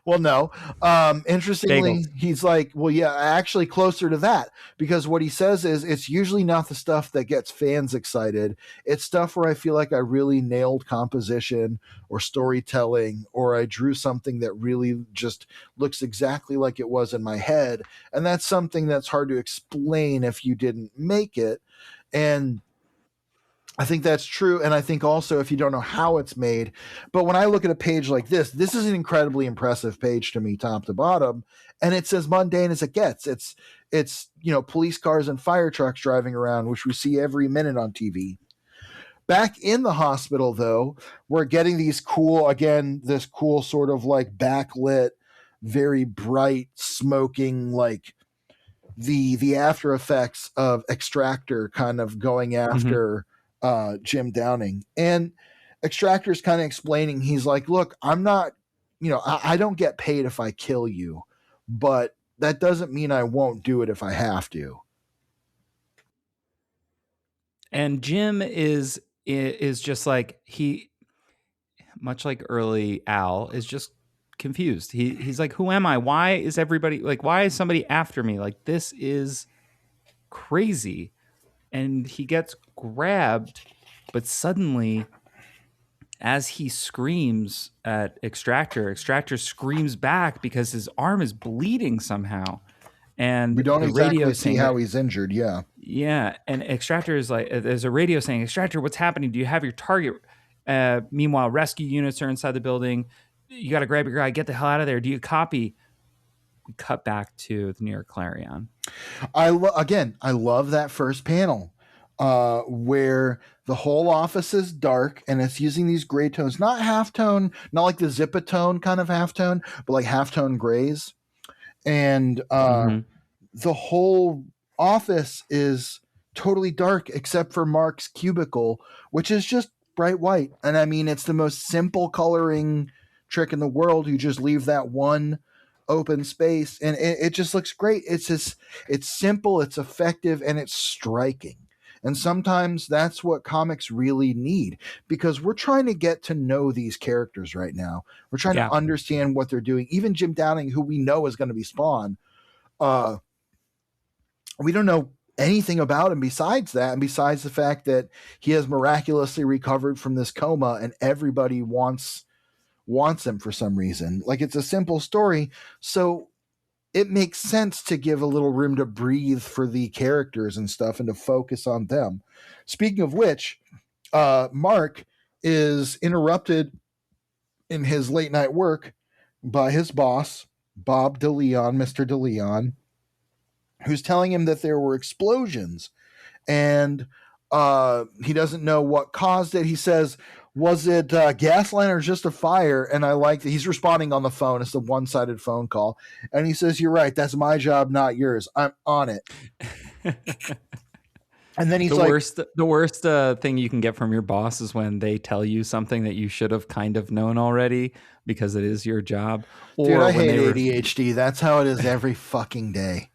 well, no. Interestingly, Bagels. he's like, well, yeah, actually closer to that, because what he says is it's usually not the stuff that gets fans excited. It's stuff where I feel like I really nailed composition or storytelling, or I drew something that really just looks exactly like it was in my head. And that's something that's hard to explain if you didn't make it. And I think that's true. And I think also if you don't know how it's made, but when I look at a page like this is an incredibly impressive page to me, top to bottom. And it's as mundane as it gets. It's, police cars and fire trucks driving around, which we see every minute on TV. Back in the hospital, though, we're getting this cool sort of like backlit, very bright, smoking, like the after effects of Extractor kind of going after Jim Downing. And Extractor's kind of explaining, he's like, look, I'm not, I don't get paid if I kill you, but that doesn't mean I won't do it if I have to. And Jim is just like much like early Al, is just confused. He's like, who am I? Why is somebody after me? Like, this is crazy. And he gets grabbed, but suddenly, as he screams at Extractor screams back because his arm is bleeding somehow. And We don't the radio exactly see how he's injured. Yeah. Yeah. And Extractor is like, there's a radio saying, Extractor, what's happening? Do you have your target? Meanwhile, rescue units are inside the building. You got to grab your guy, get the hell out of there. Do you copy? We cut back to the New York Clarion. I love that first panel where the whole office is dark and it's using these gray tones, not halftone, not like the Zipatone kind of halftone, but like halftone grays. And the whole office is totally dark except for Mark's cubicle, which is just bright white. And I mean, it's the most simple coloring trick in the world. You just leave that one open space and it just looks great. It's simple, it's effective, and it's striking. And sometimes that's what comics really need, because we're trying to get to know these characters right now. We're trying to understand what they're doing. Even Jim Downing, who we know is going to be Spawn, we don't know anything about him besides that, and besides the fact that he has miraculously recovered from this coma and everybody wants him for some reason. Like, it's a simple story, so it makes sense to give a little room to breathe for the characters and stuff and to focus on them. Speaking of which, Mark is interrupted in his late night work by his boss, Bob DeLeon, Mr. DeLeon, who's telling him that there were explosions and he doesn't know what caused it. He says, was it gaslight or just a fire? And I like that he's responding on the phone. It's a one-sided phone call. And he says, you're right. That's my job, not yours. I'm on it. And then he's the worst thing you can get from your boss is when they tell you something that you should have kind of known already because it is your job. Or dude, I hate ADHD. That's how it is every fucking day.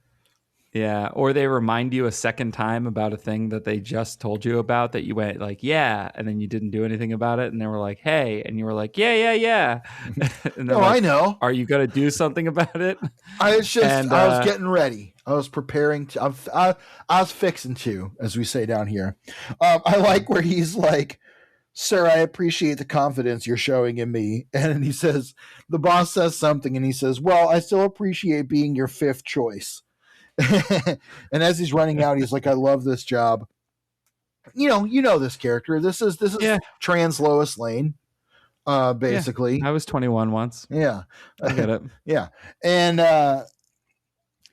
Yeah, or they remind you a second time about a thing that they just told you about that you went like, yeah, and then you didn't do anything about it, and they were like, hey, and you were like, yeah. And they're like, I know. Are you going to do something about it? I was getting ready. I was preparing to. I was fixing to, as we say down here. I like where he's like, sir, I appreciate the confidence you're showing in me. And he says, the boss says something and he says, well, I still appreciate being your fifth choice. And as he's running out, he's like, I love this job. You know this character. This is Yeah, trans Lois Lane, yeah. basically. I was 21 once. Yeah. I get it. Yeah. And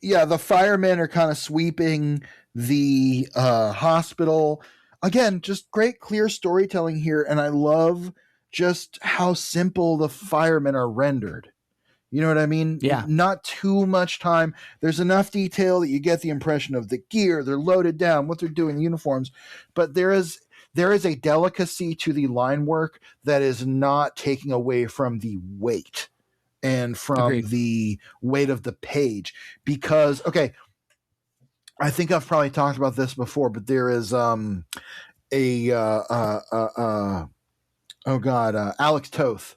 yeah, the firemen are kind of sweeping the hospital. Again, just great clear storytelling here, and I love just how simple the firemen are rendered. You know what I mean? Yeah. Not too much time. There's enough detail that you get the impression of the gear, they're loaded down, what they're doing, the uniforms, but there is a delicacy to the line work that is not taking away from the weight and from Agreed. the weight of the page. Because, okay, I think I've probably talked about this before, but there is a Alex Toth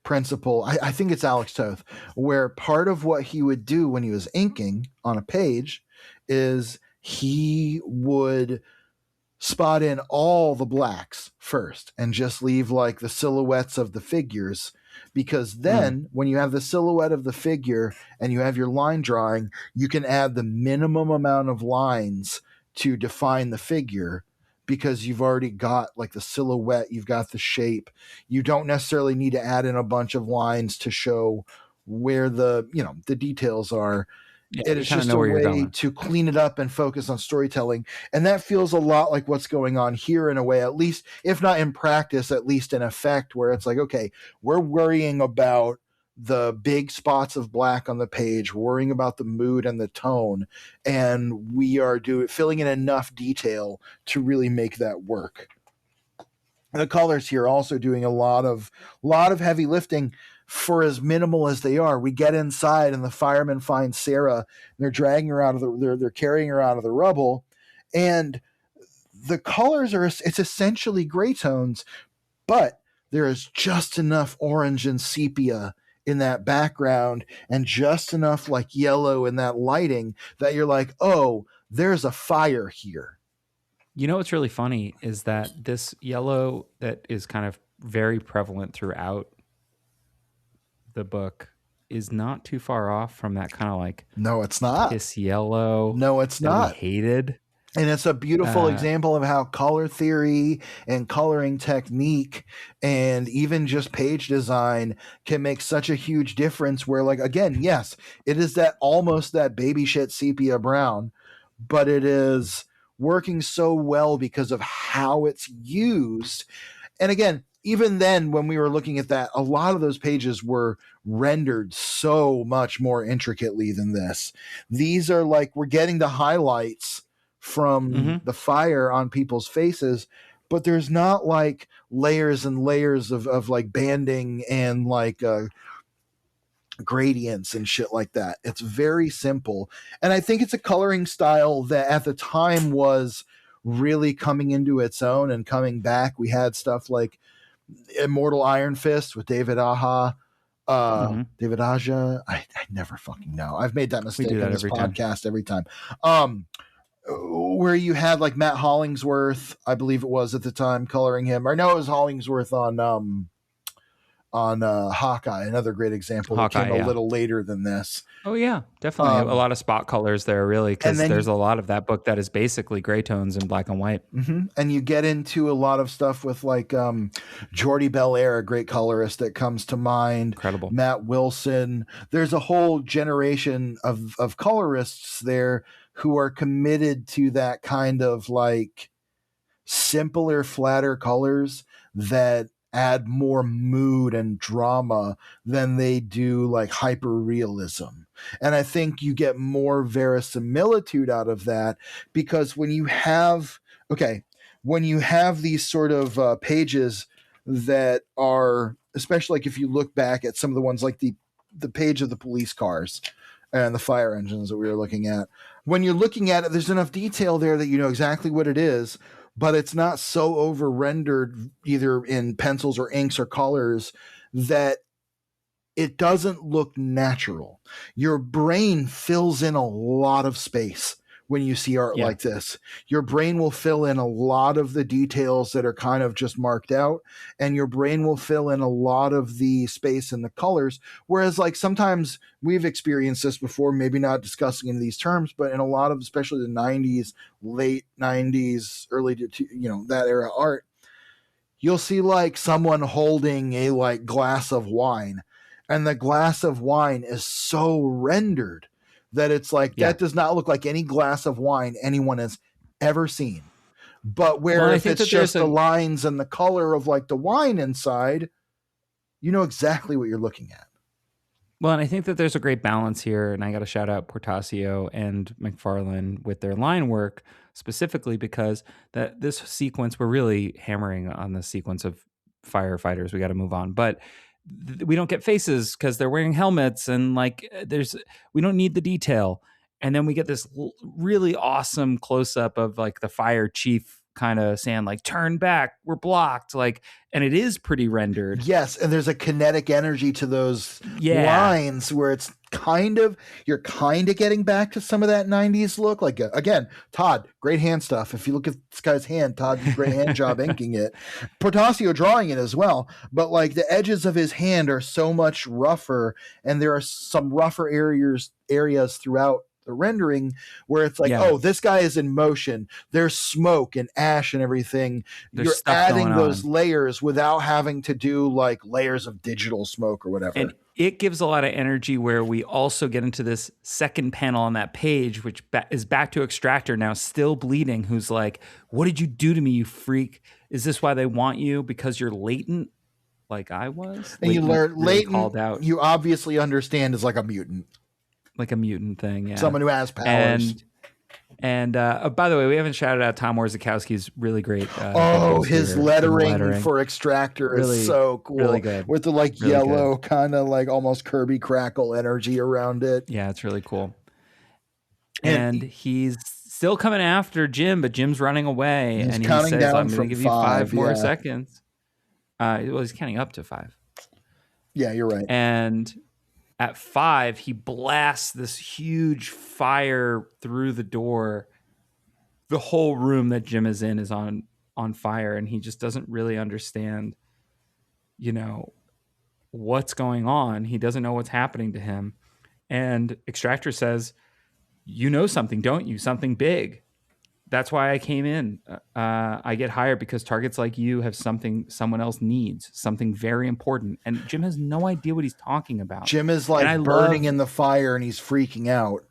principle. I think it's Alex Toth, where part of what he would do when he was inking on a page is he would spot in all the blacks first and just leave like the silhouettes of the figures, because then when you have the silhouette of the figure and you have your line drawing, you can add the minimum amount of lines to define the figure, because you've already got like the silhouette, you've got the shape. You don't necessarily need to add in a bunch of lines to show where the details are. Yeah, It you is kind of just know a where you're way going. to clean it up and focus on storytelling. And that feels a lot like what's going on here in a way, at least, if not in practice, at least in effect, where it's like, okay, we're worrying about the big spots of black on the page, worrying about the mood and the tone, and we are filling in enough detail to really make that work. The colors here also doing a lot of heavy lifting for as minimal as they are. We get inside and the firemen find Sarah and they're dragging her out of they're carrying her out of the rubble, and the colors it's essentially gray tones, but there is just enough orange and sepia in that background and just enough like yellow in that lighting that you're like, oh, there's a fire here. You know what's really funny is that this yellow that is kind of very prevalent throughout the book is not too far off from that kind of like No, it's not. piss yellow No, it's that we not. hated. And it's a beautiful example of how color theory and coloring technique and even just page design can make such a huge difference, where, like, again, yes, it is that almost that baby shit sepia brown, but it is working so well because of how it's used. And again, even then, when we were looking at that, a lot of those pages were rendered so much more intricately than this. These are like, we're getting the highlights from the fire on people's faces, but there's not like layers and layers of like banding and like gradients and shit like that. It's very simple. And I think it's a coloring style that at the time was really coming into its own and coming back. We had stuff like Immortal Iron Fist with David Aja. David Aja. I never fucking know. I've made that mistake in this podcast every time. Where you had like Matt Hollingsworth, I believe it was at the time, coloring him. Or no, it was Hollingsworth on Hawkeye, another great example that came a little later than this. Oh yeah, definitely a lot of spot colors there, really, because there's a lot of that book that is basically gray tones in black and white. And you get into a lot of stuff with like Jordy Belair, a great colorist that comes to mind. Incredible. Matt Wilson. There's a whole generation of colorists there who are committed to that kind of like simpler, flatter colors that add more mood and drama than they do like hyper realism. And I think you get more verisimilitude out of that, because when you have these sort of pages that are, especially like if you look back at some of the ones like the page of the police cars and the fire engines that we were looking at, when you're looking at it, there's enough detail there that you know exactly what it is, but it's not so over rendered either in pencils or inks or colors that it doesn't look natural. Your brain fills in a lot of space when you see art like this. Your brain will fill in a lot of the details that are kind of just marked out, and your brain will fill in a lot of the space and the colors. Whereas like sometimes we've experienced this before, maybe not discussing in these terms, but in a lot of, especially the 90s, late 90s, early to, that era art, you'll see like someone holding a like glass of wine, and the glass of wine is so rendered that it's like, that does not look like any glass of wine anyone has ever seen. But if it's just the lines and the color of like the wine inside, you know exactly what you're looking at. Well, and I think that there's a great balance here, and I got to shout out Portacio and McFarlane with their line work specifically, because that this sequence, we're really hammering on the sequence of firefighters. We got to move on, but we don't get faces because they're wearing helmets, and like we don't need the detail. And then we get this really awesome close up of like the fire chief kind of saying like, turn back, we're blocked, like, and it is pretty rendered. Yes, and there's a kinetic energy to those lines where it's you're kind of getting back to some of that 90s look. Like, again, Todd, great hand stuff. If you look at this guy's hand, Todd did a great hand job inking it. Portacio drawing it as well, but like the edges of his hand are so much rougher, and there are some rougher areas throughout the rendering where it's like, oh, this guy is in motion. There's smoke and ash and everything. You're adding those layers without having to do like layers of digital smoke or whatever. And it gives a lot of energy, where we also get into this second panel on that page, which is back to Extractor now, still bleeding, who's like, what did you do to me, you freak? Is this why they want you? Because you're latent, like I was? And you learn latent, called out. You obviously understand is like a mutant. Like a mutant thing, yeah. Someone who has powers. And by the way, we haven't shouted out Tom Warzakowski's really great. His lettering for Extractor is so cool. Really good. With the like really yellow kind of like almost Kirby Crackle energy around it. Yeah, it's really cool. And he's still coming after Jim, but Jim's running away. He's and he counting says, down I'm going to give you 5 more yeah. seconds. Well, he's counting up to 5. Yeah, you're right. And at 5, he blasts this huge fire through the door. The whole room that Jim is in is on fire, and he just doesn't really understand, what's going on. He doesn't know what's happening to him. And Extractor says, you know something, don't you? Something big. That's why I came in. I get hired because targets like you have something someone else needs, something very important. And Jim has no idea what he's talking about. Jim is like burning in the fire, and he's freaking out.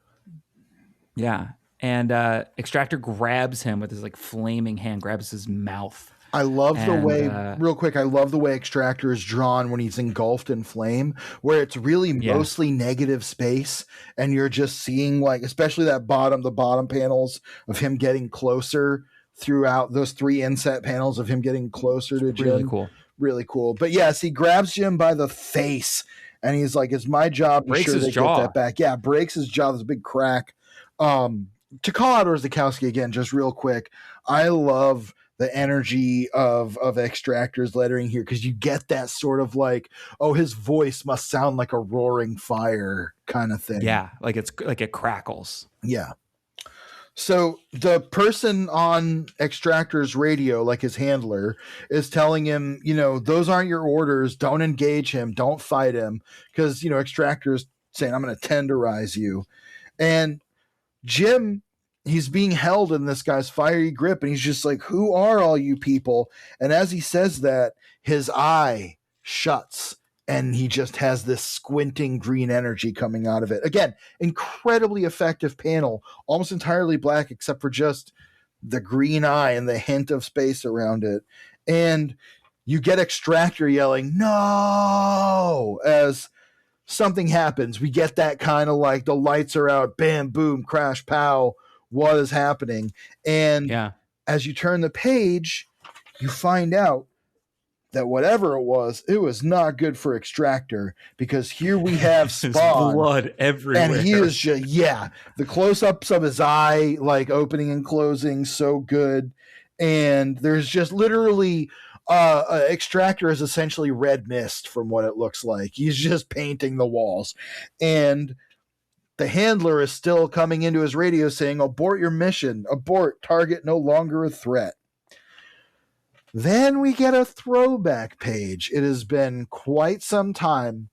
Yeah. And Extractor grabs him with his like flaming hand, grabs his mouth. I love the way, real quick, I love the way Extractor is drawn when he's engulfed in flame, where it's really mostly negative space, and you're just seeing like, especially the bottom panels of him getting closer throughout those 3 inset panels of him getting closer to Jim. Really cool. Really cool. But yes, he grabs Jim by the face, and he's like, it's my job to breaks his jaw. Get that back. Yeah, breaks his jaw. There's a big crack. To call out Warzakowski again, just real quick, I love the energy of Extractor's lettering here, because you get that sort of like, oh, his voice must sound like a roaring fire kind of thing. Yeah, like it's like it crackles. Yeah. So the person on Extractor's radio, like his handler, is telling him, those aren't your orders. Don't engage him. Don't fight him. Because, Extractor's saying, I'm going to tenderize you. And Jim, he's being held in this guy's fiery grip, and he's just like, who are all you people? And as he says that, his eye shuts, and he just has this squinting green energy coming out of it. Again, incredibly effective panel, almost entirely black except for just the green eye and the hint of space around it. And you get Extractor yelling, no, as something happens. We get that kind of like the lights are out, bam, boom, crash, pow. What is happening? And as you turn the page, you find out that whatever it was not good for Extractor, because here we have Spawn. Blood everywhere. And he is just, the close-ups of his eye, like opening and closing, so good. And there's just literally, Extractor is essentially red mist from what it looks like. He's just painting the walls. And The handler is still coming into his radio saying, "Abort your mission. Abort. Target no longer a threat." Then we get a throwback page. It has been quite some time.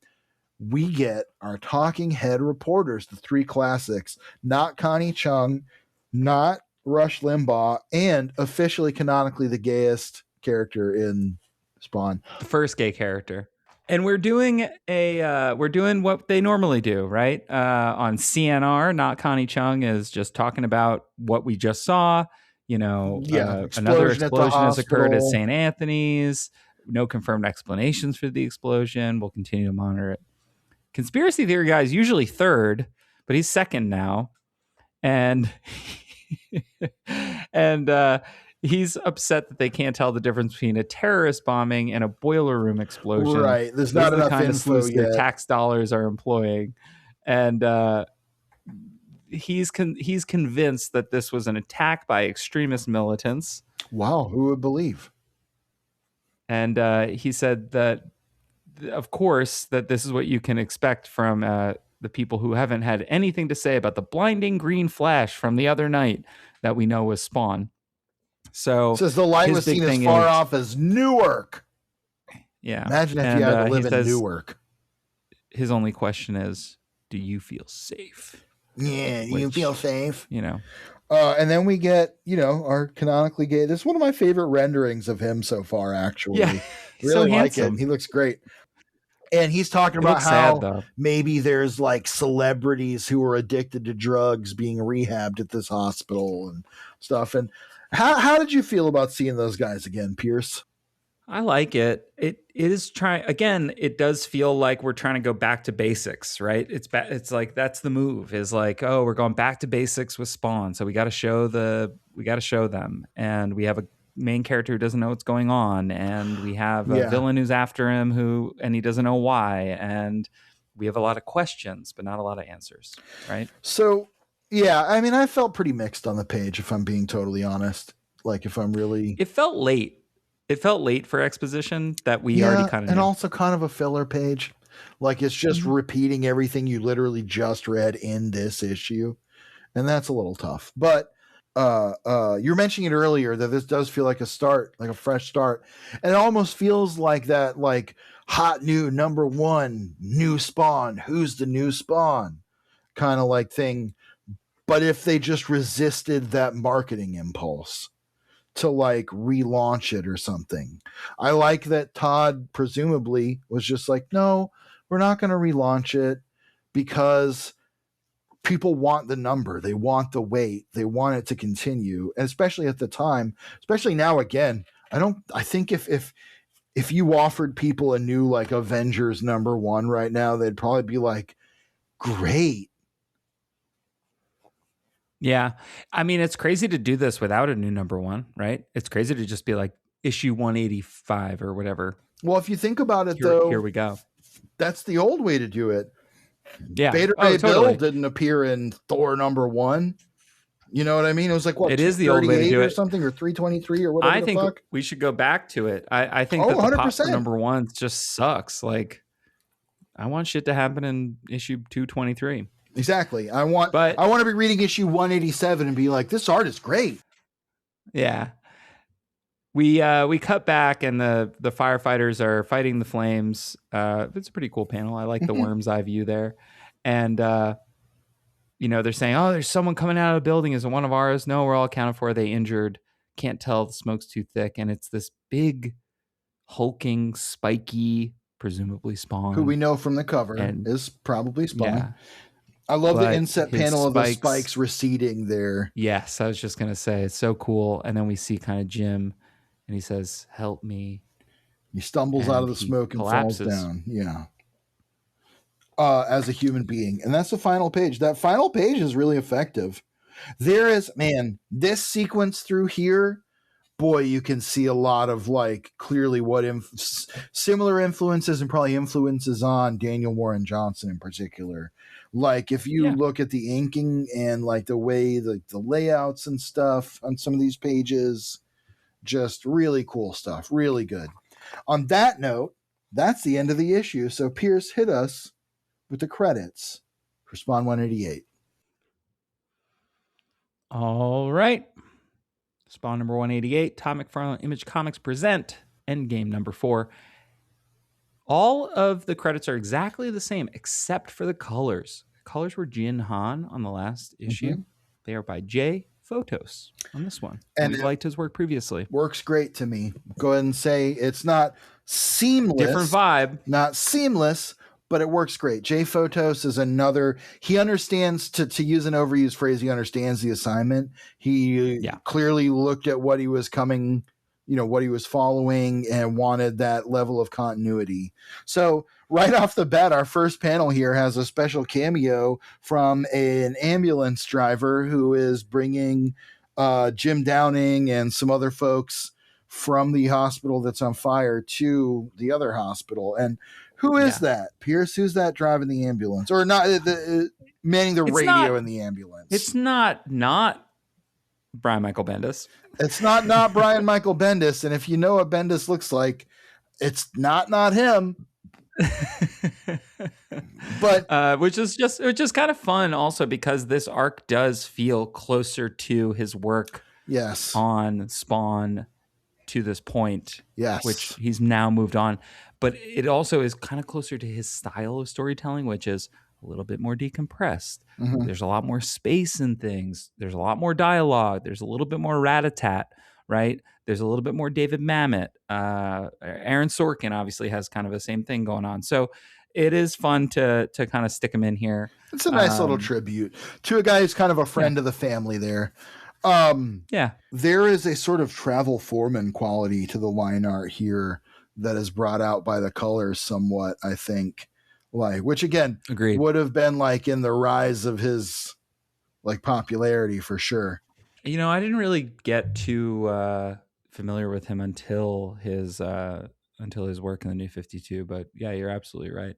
We get our talking head reporters, the three classics, not Connie Chung, not Rush Limbaugh, and officially canonically the gayest character in Spawn. The first gay character. And we're doing what they normally do, right? On CNR, not Connie Chung is just talking about what we just saw. Another Explosion at the explosion has occurred at hospital. St. Anthony's. No confirmed explanations for the explosion. We'll continue to monitor it. Conspiracy theory guy is usually third, but he's second now. And he's upset that they can't tell the difference between a terrorist bombing and a boiler room explosion. Right. There's not enough info yet. Their tax dollars are employing. And he's convinced that this was an attack by extremist militants. Wow. Who would believe? And he said that, of course, that this is what you can expect from the people who haven't had anything to say about the blinding green flash from the other night that we know was Spawn. So says the light was seen as far off as Newark. Yeah. Imagine if you had to live in Newark. His only question is, do you feel safe? Yeah, you feel safe. And then we get, our canonically gay. This is one of my favorite renderings of him so far, actually. Yeah, really like it. He looks great. And he's talking about how maybe there's like celebrities who are addicted to drugs being rehabbed at this hospital and stuff. And how did you feel about seeing those guys again, Pierce? I like it. It does feel like we're trying to go back to basics, right? It's like that's the move. Is like, oh, we're going back to basics with Spawn. So we got to show them, and we have a main character who doesn't know what's going on, and we have a villain who's after him and he doesn't know why, and we have a lot of questions but not a lot of answers, right? So yeah, I mean, I felt pretty mixed on the page, if I'm being totally honest. Like, if I'm really, it felt late for exposition that we already kind of and knew. Also kind of a filler page. Like, it's just repeating everything you literally just read in this issue, and that's a little tough. But you're mentioning it earlier that this does feel like a start, like a fresh start. And it almost feels like that, like hot new number one, new Spawn, who's the new Spawn kind of like thing. But if they just resisted that marketing impulse to like relaunch it or something. I like that Todd presumably was just like, no, we're not going to relaunch it because people want the number, they want the weight, they want it to continue. And especially at the time, especially now, again, I think if you offered people a new like Avengers number one right now, they'd probably be like, great. Yeah. I mean, it's crazy to do this without a new number one, right? It's crazy to just be like issue 185 or whatever. Well, if you think about it, here we go. That's the old way to do it. Yeah. Beta Ray Bill didn't appear in Thor number one. You know what I mean? It was like, what, it is the old way to do or something, or 323 or whatever. I think we should go back to it. I think that the 100%. Pop for number one just sucks. Like, I want shit to happen in issue 223. Exactly. I want to be reading issue 187 and be like, this art is great. Yeah. We cut back and the firefighters are fighting the flames. It's a pretty cool panel. I like the worm's eye view there. And they're saying, oh, there's someone coming out of the building. Is it one of ours? No, we're all accounted for. Are they injured? Can't tell. The smoke's too thick. And it's this big, hulking, spiky, presumably Spawn. Who we know from the cover is probably Spawn. Yeah. I love the inset panel of the spikes receding there. Yes, I was just going to say, it's so cool. And then we see kind of Jim, and he says, help me. He stumbles out of the smoke and falls down. Yeah. As a human being. And that's the final page. That final page is really effective. There is, this sequence through here, boy, you can see a lot of like clearly what similar influences and probably influences on Daniel Warren Johnson in particular. Like if you look at the inking and like the way the layouts and stuff on some of these pages, just really cool stuff. Really good. On that note, that's the end of the issue. So Pierce, hit us with the credits. for Spawn 188. All right. Spawn number 188, Todd McFarlane Image Comics present Endgame number 4. All of the credits are exactly the same except for the colors. The colors were Jin Han on the last issue. Mm-hmm. They are by J Photos on this one. And we've liked his work previously. Works great to me. Go ahead and say it's not seamless. Different vibe. Not seamless, but it works great. J Photos is another, he understands, to use an overused phrase, he understands the assignment. He clearly looked at what he was coming, what he was following and wanted that level of continuity. So right off the bat, our first panel here has a special cameo from an ambulance driver who is bringing Jim Downing and some other folks from the hospital that's on fire to the other hospital. And who is that? Pierce, who's that driving the ambulance? Or not manning the radio in the ambulance? It's not Brian Michael Bendis. It's not Brian Michael Bendis. And if you know what Bendis looks like, it's not him. But which is just kind of fun also because this arc does feel closer to his work on Spawn to this point, which he's now moved on. But it also is kind of closer to his style of storytelling, which is a little bit more decompressed. Mm-hmm. There's a lot more space in things. There's a lot more dialogue. There's a little bit more rat-a-tat, right? There's a little bit more David Mamet. Aaron Sorkin obviously has kind of the same thing going on. So it is fun to kind of stick him in here. It's a nice little tribute to a guy who's kind of a friend of the family there. There is a sort of travel foreman quality to the line art here that is brought out by the colors somewhat, I think. Which again, would have been in the rise of his popularity for sure. I didn't really get too familiar with him until his work in the New 52, but yeah, you're absolutely right.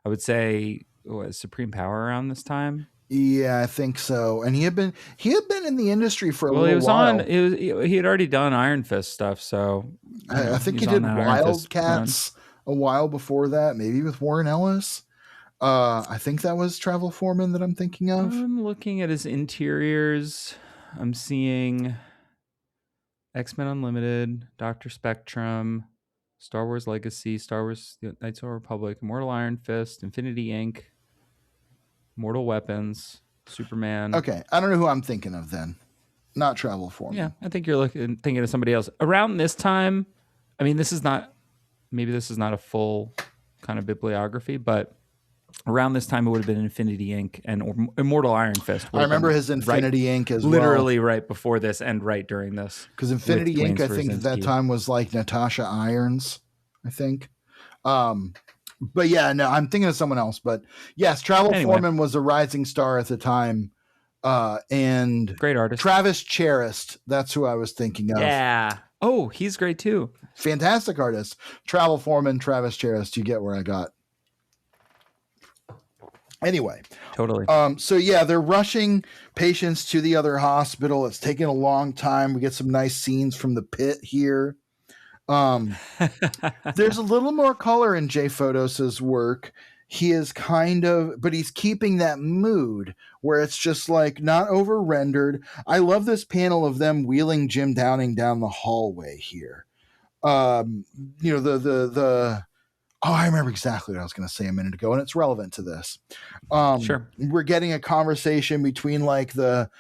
I would say Supreme Power around this time. Yeah, I think so. And he had been in the industry for a little while. He had already done Iron Fist stuff, so I think he did Wildcats a while before that, maybe with Warren Ellis. I think that was Travel Foreman that I'm thinking of. I'm looking at his interiors. I'm seeing X-Men Unlimited, Dr. Spectrum, Star Wars Legacy, Star Wars Knights of the Republic, Immortal Iron Fist, Infinity Inc., Mortal Weapons, Superman. Okay, I don't know who I'm thinking of then. Not Travel Foreman. Yeah, I think you're thinking of somebody else. Around this time, I mean, this is not a full kind of bibliography, but around this time it would have been Infinity Inc. and Immortal Iron Fist. I remember his Infinity Inc. as literally right before this and right during this. Because Infinity Inc. I think at that time was Natasha Irons, I think. But yeah, no, I'm thinking of someone else. But yes, Travel Foreman was a rising star at the time. And great artist. Travis Charest, that's who I was thinking of. Yeah. Oh, he's great too. Fantastic artist. Travel Foreman, Travis Charest, you get where I got. Anyway. Totally. So yeah, they're rushing patients to the other hospital. It's taking a long time. We get some nice scenes from the pit here. There's a little more color in J Photos' work. He is but he's keeping that mood where it's just not over rendered. I love this panel of them wheeling Jim Downing down the hallway here. I remember exactly what I was going to say a minute ago, and it's relevant to this. Sure. We're getting a conversation between the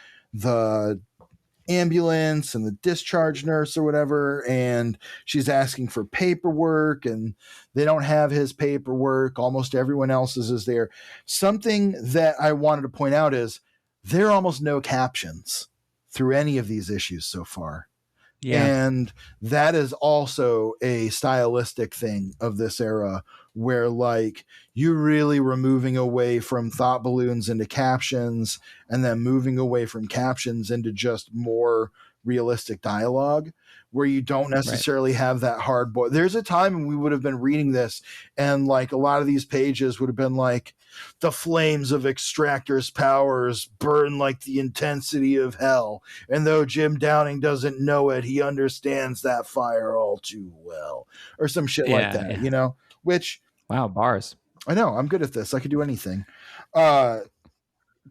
ambulance and the discharge nurse or whatever, and she's asking for paperwork, and they don't have his paperwork. Almost everyone else's is there. Something that I wanted to point out is there are almost no captions through any of these issues so far. Yeah. And that is also a stylistic thing of this era where you really were moving away from thought balloons into captions and then moving away from captions into just more realistic dialogue where you don't necessarily have that hard boy. There's a time when we would have been reading this and a lot of these pages would have been the flames of Extractor's powers burn like the intensity of hell. And though Jim Downing doesn't know it, he understands that fire all too well. Or some shit like that, which... Wow, bars. I know, I'm good at this. I could do anything.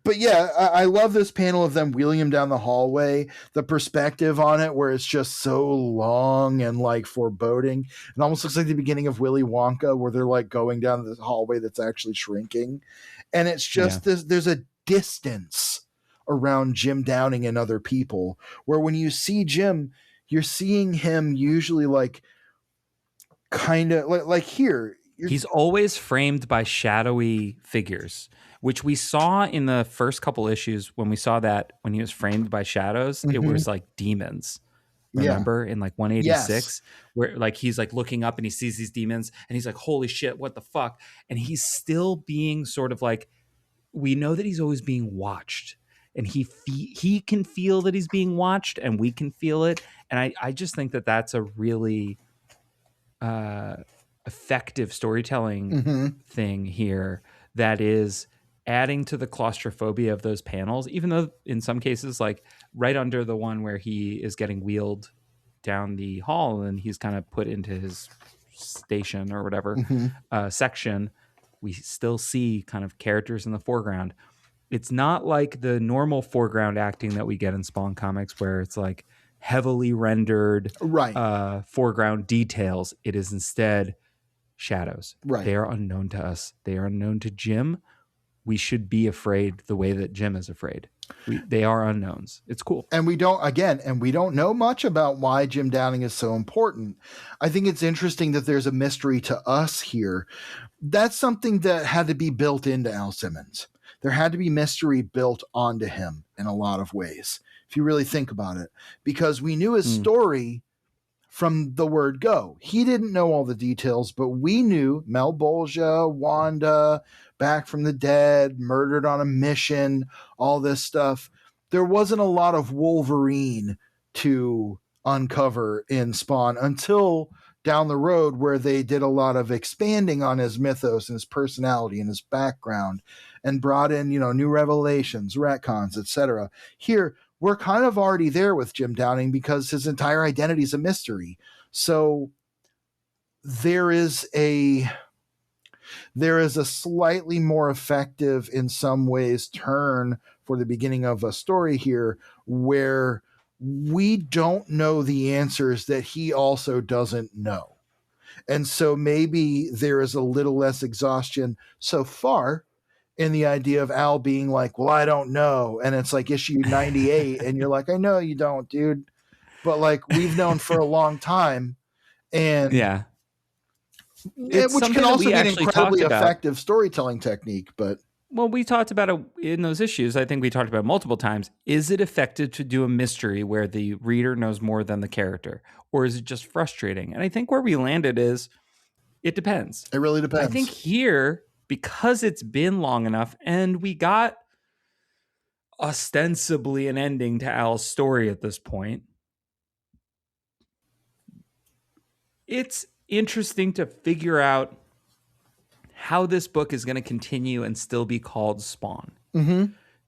but yeah, I love this panel of them wheeling him down the hallway. The perspective on it, where it's just so long and like foreboding. It almost looks like the beginning of Willy Wonka, where they're like going down this hallway that's actually shrinking, and it's Yeah. just this. There's a distance around Jim Downing and other people, where when you see Jim, you're seeing him usually like kind of like here. He's always framed by shadowy figures, which we saw in the first couple issues when we saw that when he was framed by shadows, it was like demons. Yeah. Remember in like 186 Yes. where like he's like looking up and he sees these demons and he's like, holy shit, what the fuck? And he's still being sort of like, we know that he's always being watched, and he can feel that he's being watched and we can feel it. And I just think that that's a really effective storytelling thing here that is adding to the claustrophobia of those panels, even though in some cases, like right under the one where he is getting wheeled down the hall and he's kind of put into his station or whatever section, we still see kind of characters in the foreground. It's not like the normal foreground acting that we get in Spawn comics where it's like heavily rendered foreground details. It is instead shadows. Right. They are unknown to us. They are unknown to Jim. We should be afraid the way that Jim is afraid. They are unknowns. It's cool. And we don't know much about why Jim Downing is so important. I think it's interesting that there's a mystery to us here. That's something that had to be built into Al Simmons. There had to be mystery built onto him in a lot of ways, if you really think about it, because we knew his story from the word go. He didn't know all the details, but we knew Malebolgia, Wanda, back from the dead, murdered on a mission, all this stuff. There wasn't a lot of Wolverine to uncover in Spawn until down the road, where they did a lot of expanding on his mythos and his personality and his background and brought in, new revelations, retcons, etc. Here, we're kind of already there with Jim Downing because his entire identity is a mystery. So there is a slightly more effective, in some ways, turn for the beginning of a story here, where we don't know the answers that he also doesn't know. And so maybe there is a little less exhaustion so far in the idea of Al being like, well, I don't know. And it's like issue 98. And you're like, I know you don't, dude. But like, we've known for a long time. And which can also be an incredibly effective storytelling technique. But well, we talked about it in those issues. I think we talked about it multiple times. Is it effective to do a mystery where the reader knows more than the character? Or is it just frustrating? And I think where we landed is it depends. It really depends. I think here, because it's been long enough and we got ostensibly an ending to Al's story at this point, it's interesting to figure out how this book is going to continue and still be called Spawn.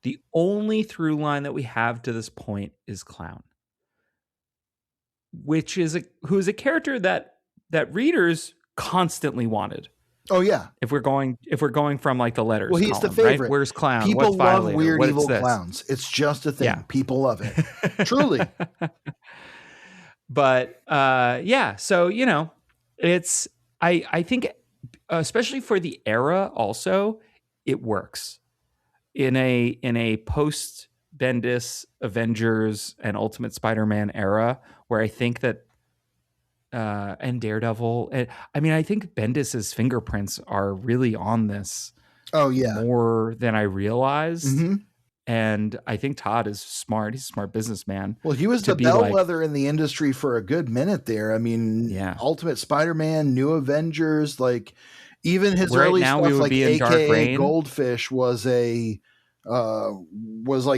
The only through line that we have to this point is Clown, who's a character that readers constantly wanted. Oh yeah. If we're going from like the letters, well, he's column, the favorite. Right? Where's Clown? People What's love Violator? weird, What's evil this? clowns. It's just a thing. Yeah. People love it. Truly. But so it's I think especially for the era also it works in a post Bendis Avengers and Ultimate Spider-Man era where I think that and Daredevil, I think Bendis's fingerprints are really on this. Oh yeah, more than I realized. And I think Todd is smart. He's a smart businessman. Well, he was the bellwether in the industry for a good minute there. I mean, Ultimate Spider-Man, New Avengers, like even his early stuff, like AKA Goldfish, was like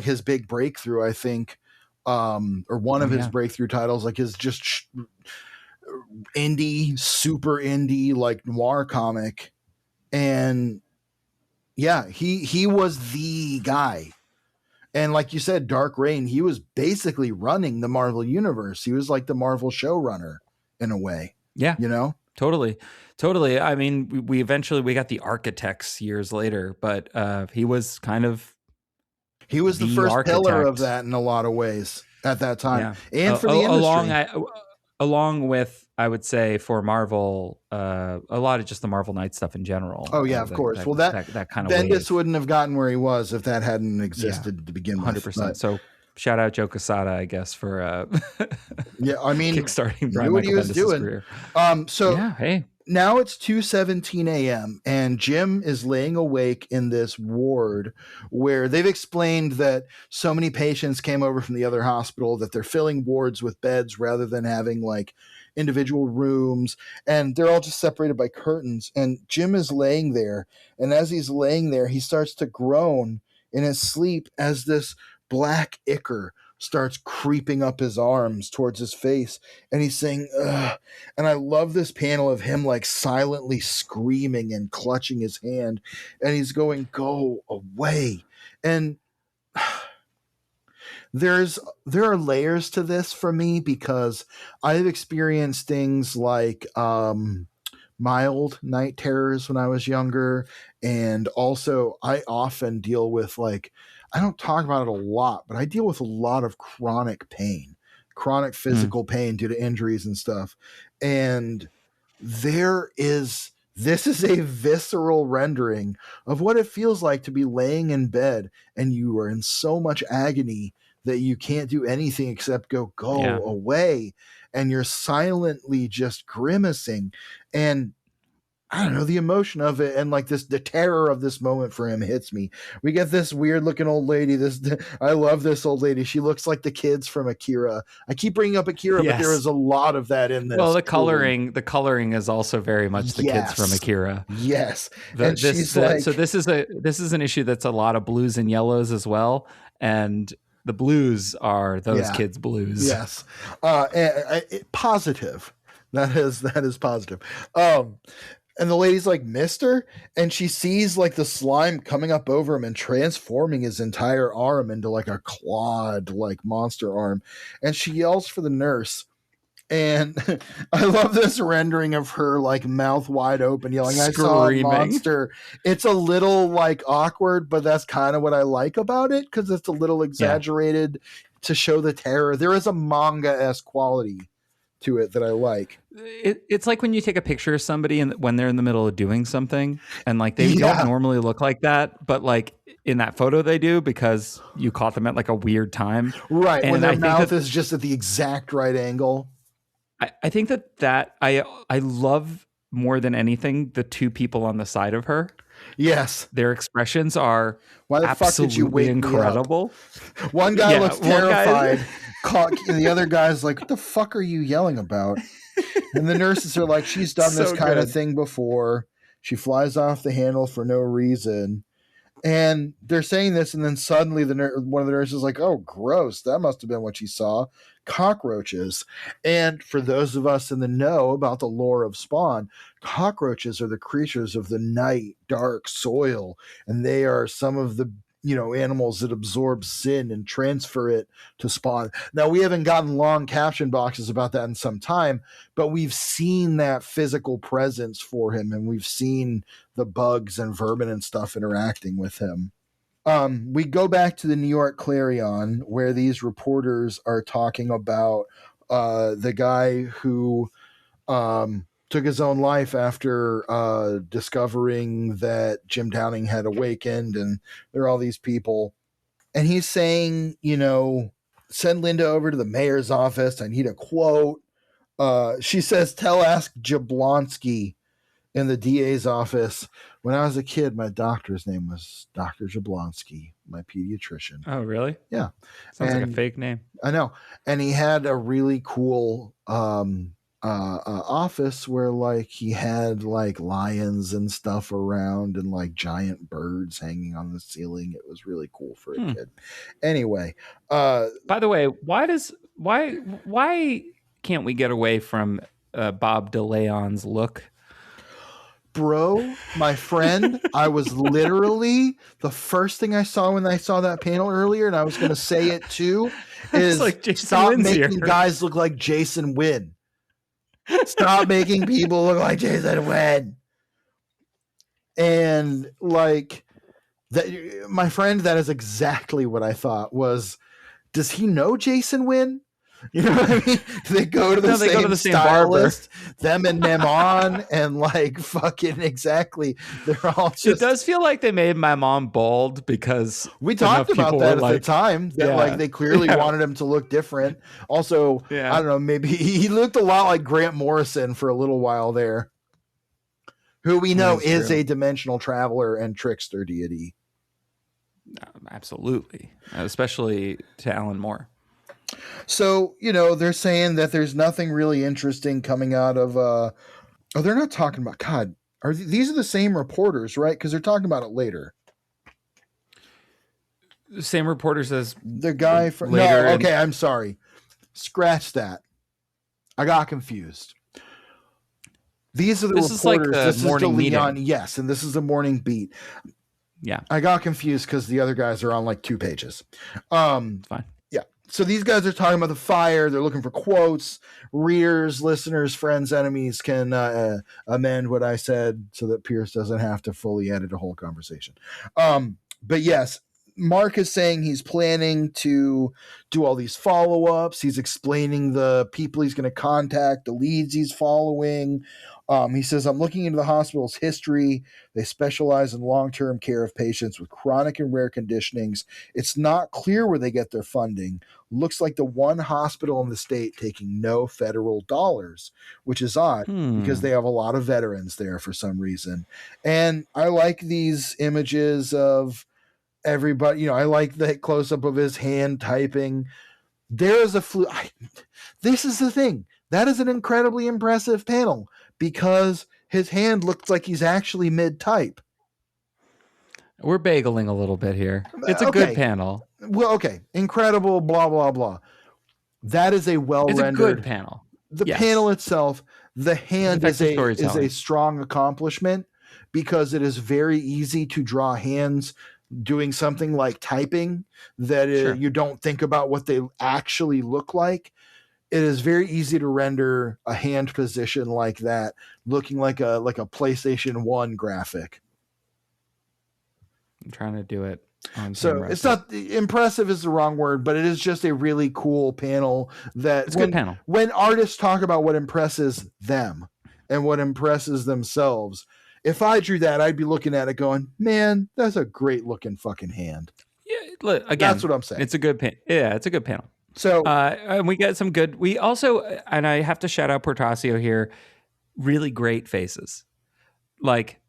his big breakthrough, I think, or one of his breakthrough titles, like his just indie, super indie, like noir comic, and yeah, he was the guy. And like you said, Dark Reign, he was basically running the Marvel universe. He was like the Marvel showrunner in a way. Yeah. Totally. I mean, we eventually got the Architects years later, but he was kind of He was the the first pillar of architect. that in a lot of ways at that time, Yeah. and for the industry. Along with, I would say, for Marvel, a lot of just the Marvel Knight stuff in general. Oh yeah, of course. Well, that That kind of Bendis wave. wouldn't have gotten where he was if that hadn't Yeah, existed to begin with. 100%. But So shout out Joe Quesada, I guess, for yeah, I mean, kickstarting he Brian knew what he Michael was Bendis' doing. career. So Yeah, hey. now it's 2:17 a.m. and Jim is laying awake in this ward where they've explained that so many patients came over from the other hospital that they're filling wards with beds rather than having like individual rooms, and they're all just separated by curtains. And Jim is laying there, and as he's laying there, he starts to groan in his sleep as this black ichor starts creeping up his arms towards his face, and he's saying, ugh. And I love this panel of him like silently screaming and clutching his hand, and he's going, go away. And there are layers to this for me because I've experienced things like mild night terrors when I was younger, and also I often deal with like, I don't talk about it a lot, but I deal with a lot of chronic pain, chronic physical pain due to injuries and stuff. And this is a visceral rendering of what it feels like to be laying in bed and you are in so much agony that you can't do anything except go Yeah. away, and you're silently just grimacing. And I don't know, the emotion of it and like the terror of this moment for him hits me. We get this weird looking old lady. I love this old lady. She looks like the kids from Akira. I keep bringing up Akira, but there Yes. is a lot of that in this. Well, the coloring is also very much the kids from Akira. Yes. And she's like, so this is an issue that's a lot of blues and yellows as well. And the blues are those kids' blues. Yes. Positive. That is positive. And the lady's like, mister? And she sees like the slime coming up over him and transforming his entire arm into like a clawed like monster arm. And she yells for the nurse. And I love this rendering of her like mouth wide open yelling, screaming. I saw a monster. It's a little like awkward, but that's kind of what I like about it because it's a little exaggerated to show the terror. There is a manga-esque quality to it that I like. It's like when you take a picture of somebody and when they're in the middle of doing something and like they don't normally look like that, but like in that photo they do because you caught them at like a weird time. Right. And when their mouth is just at the exact right angle. I think that I love more than anything the two people on the side of her. Yes. Their expressions are why the fuck did you wake incredible. Me up? One guy looks terrified. The other guy's like, what the fuck are you yelling about? And the nurses are like, she's done this kind of thing before. She flies off the handle for no reason. And they're saying this, and then suddenly one of the nurses is like, oh, gross. That must have been what she saw. Cockroaches. And for those of us in the know about the lore of Spawn, cockroaches are the creatures of the night, dark soil. And they are some of the animals that absorb sin and transfer it to Spawn. Now, we haven't gotten long caption boxes about that in some time, but we've seen that physical presence for him, and we've seen the bugs and vermin and stuff interacting with him. We go back to the New York Clarion, where these reporters are talking about the guy who took his own life after discovering that Jim Downing had awakened, and there are all these people. And he's saying, send Linda over to the mayor's office. I need a quote. She says, ask Jablonski in the DA's office. When I was a kid, my doctor's name was Dr. Jablonski, my pediatrician. Oh, really? Yeah. Sounds like a fake name. I know. And he had a really cool office where like he had like lions and stuff around and like giant birds hanging on the ceiling. It was really cool for a kid. Anyway, by the way, why can't we get away from Bob DeLeon's look? Bro, my friend, I was literally the first thing I saw when I saw that panel earlier, and I was going to say it too, is like stop making guys look like Jason Wynn. Stop making people look like Jason Wynn. And like, That, my friend, that is exactly what I thought was, does he know Jason Wynn? You know what I mean? They go to the No, they go to same the same barber. stylist, them and Mammon, and like fucking exactly. They're all It just. does feel like they made my mom bald because We talked enough about people were that at the like, time, that like yeah, they clearly yeah, wanted him to look different. Also, I yeah. don't know, maybe he looked a lot like Grant Morrison for a little while there, who we That know is is true. a dimensional traveler and trickster deity. Absolutely. Especially to Alan Moore. So, they're saying that there's nothing really interesting coming out of oh, they're not talking about God. These are the same reporters, right? Because they're talking about it later. The same reporter says The guy from no, later. okay, I'm sorry. Scratch that. I got confused. These are the This is like reporters. the This is morning DeLeon, meeting. yes, and this is the morning beat. Yeah, I got confused because the other guys are on like 2 pages. it's fine. Yeah. So these guys are talking about the fire. They're looking for quotes. Readers, listeners, friends, enemies can amend what I said so that Pierce doesn't have to fully edit a whole conversation. But yes, Mark is saying he's planning to do all these follow-ups. He's explaining the people he's going to contact, the leads he's following. He says, I'm looking into the hospital's history. They specialize in long-term care of patients with chronic and rare conditionings. It's not clear where they get their funding. Looks like the one hospital in the state taking no federal dollars, which is odd because they have a lot of veterans there for some reason. And I like these images of everybody. I like the close up of his hand typing. There is a this is the thing. That is an incredibly impressive panel because his hand looks like he's actually mid type. We're bageling a little bit here. It's a good Okay. panel. Well, okay. Incredible, blah, blah, blah. That is a well It's a good rendered. panel. The Yes. panel itself, the hand is storytelling. a strong accomplishment because it is very easy to draw hands doing something like typing that Sure. you don't think about what they actually look like. It is very easy to render a hand position like that looking like a PlayStation 1 graphic. I'm trying to do it on So camera. it's not impressive is the wrong word, but it is just a really cool panel that It's a good panel. When artists talk about what impresses them and what impresses themselves, if I drew that, I'd be looking at it going, man, that's a great looking fucking hand. Yeah, look, again, that's what I'm saying. It's a good yeah, it's a good panel. So and we get some good. We also, and I have to shout out Portacio here. Really great faces. Like